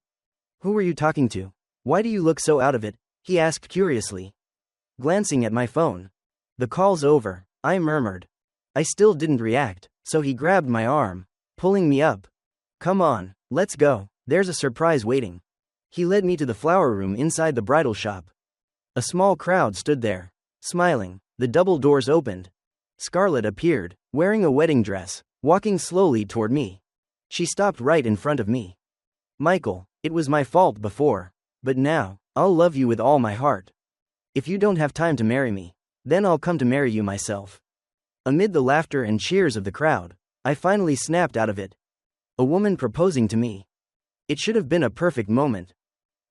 "Who were you talking to? Why do you look so out of it?" he asked curiously. Glancing at my phone. "The call's over," I murmured. I still didn't react, so he grabbed my arm, pulling me up. "Come on, let's go, there's a surprise waiting." He led me to the flower room inside the bridal shop. A small crowd stood there, smiling. The double doors opened. Scarlett appeared, wearing a wedding dress, walking slowly toward me. She stopped right in front of me. Michael, it was my fault before, but now, I'll love you with all my heart. If you don't have time to marry me, then I'll come to marry you myself. Amid the laughter and cheers of the crowd, I finally snapped out of it. A woman proposing to me. It should have been a perfect moment.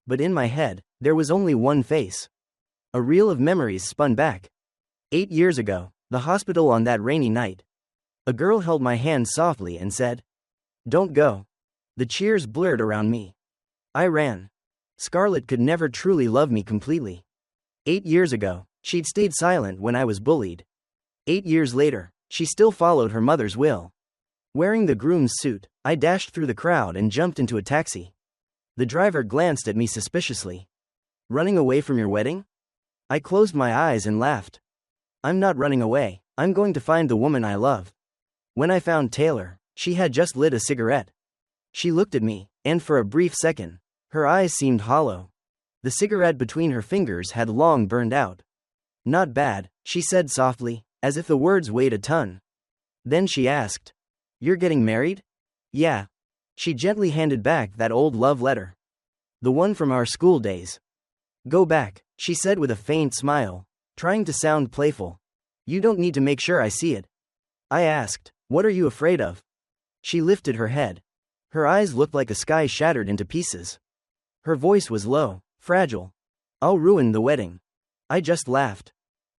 But in my head, there was only one face. A reel of memories spun back. 8 years ago, the hospital on that rainy night. A girl held my hand softly and said, "Don't go." The cheers blurred around me. I ran. Scarlett could never truly love me completely. 8 years ago, she'd stayed silent when I was bullied. 8 years later, she still followed her mother's will. Wearing the groom's suit, I dashed through the crowd and jumped into a taxi. The driver glanced at me suspiciously. "Running away from your wedding?" I closed my eyes and laughed. "I'm not running away, I'm going to find the woman I love." When I found Taylor, she had just lit a cigarette. She looked at me, and for a brief second, her eyes seemed hollow. The cigarette between her fingers had long burned out. "Not bad," she said softly, as if the words weighed a ton. Then she asked, "You're getting married?" "Yeah." She gently handed back that old love letter. "The one from our school days." "Go back," she said with a faint smile, trying to sound playful. "You don't need to make sure I see it." I asked, "What are you afraid of?" She lifted her head. Her eyes looked like a sky shattered into pieces. Her voice was low, fragile. "I'll ruin the wedding." I just laughed.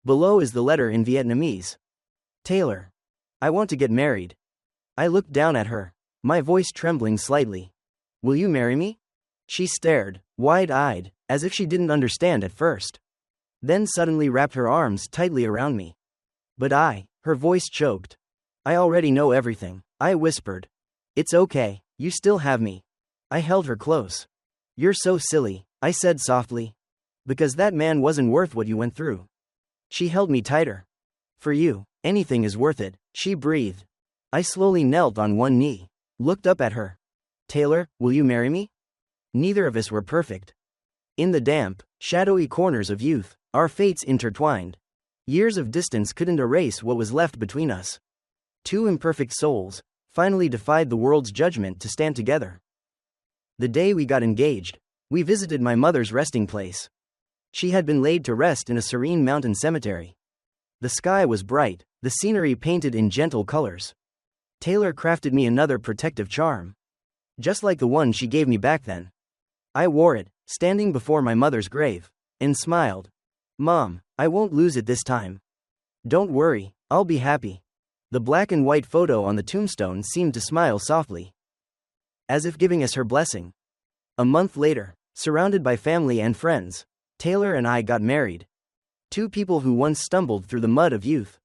Below is the letter in Vietnamese. "Taylor, I want to get married." I looked down at her, my voice trembling slightly. "Will you marry me?" She stared, wide-eyed, as if she didn't understand at first. Then suddenly wrapped her arms tightly around me. "But her voice choked. "I already know everything," I whispered. "It's okay, you still have me." I held her close. "You're so silly," I said softly. "Because that man wasn't worth what you went through." She held me tighter. "For you, anything is worth it," she breathed. I slowly knelt on one knee, looked up at her. "Taylor, will you marry me?" Neither of us were perfect. In the damp, shadowy corners of youth, our fates intertwined. Years of distance couldn't erase what was left between us. Two imperfect souls finally defied the world's judgment to stand together. The day we got engaged, we visited my mother's resting place. She had been laid to rest in a serene mountain cemetery. The sky was bright, the scenery painted in gentle colors. Taylor crafted me another protective charm, just like the one she gave me back then. I wore it, standing before my mother's grave, and smiled. "Mom, I won't lose it this time. Don't worry, I'll be happy." The black and white photo on the tombstone seemed to smile softly, as if giving us her blessing. A month later, surrounded by family and friends, Taylor and I got married. Two people who once stumbled through the mud of youth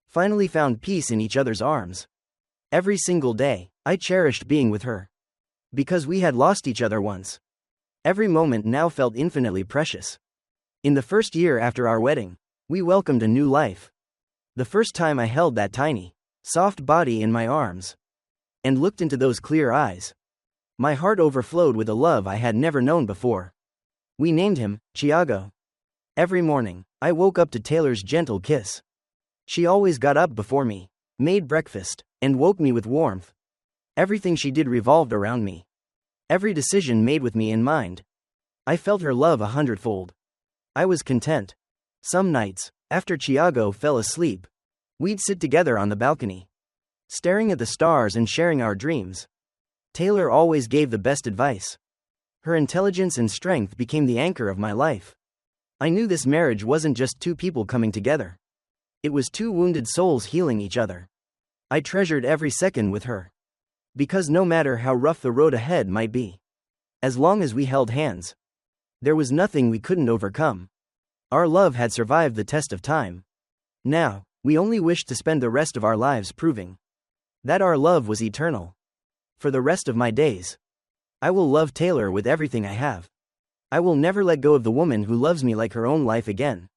finally found peace in each other's arms. Every single day, I cherished being with her. Because we had lost each other once. Every moment now felt infinitely precious. In the first year after our wedding, we welcomed a new life. The first time I held that tiny, soft body in my arms and looked into those clear eyes, my heart overflowed with a love I had never known before. We named him Thiago. Every morning, I woke up to Taylor's gentle kiss. She always got up before me, made breakfast, and woke me with warmth. Everything she did revolved around me. Every decision made with me in mind. I felt her love 100-fold. I was content. Some nights, after Thiago fell asleep, we'd sit together on the balcony, staring at the stars and sharing our dreams. Taylor always gave the best advice. Her intelligence and strength became the anchor of my life. I knew this marriage wasn't just two people coming together. It was two wounded souls healing each other. I treasured every second with her. Because no matter how rough the road ahead might be, as long as we held hands, there was nothing we couldn't overcome. Our love had survived the test of time. Now, we only wished to spend the rest of our lives proving that our love was eternal. For the rest of my days, I will love Taylor with everything I have. I will never let go of the woman who loves me like her own life again.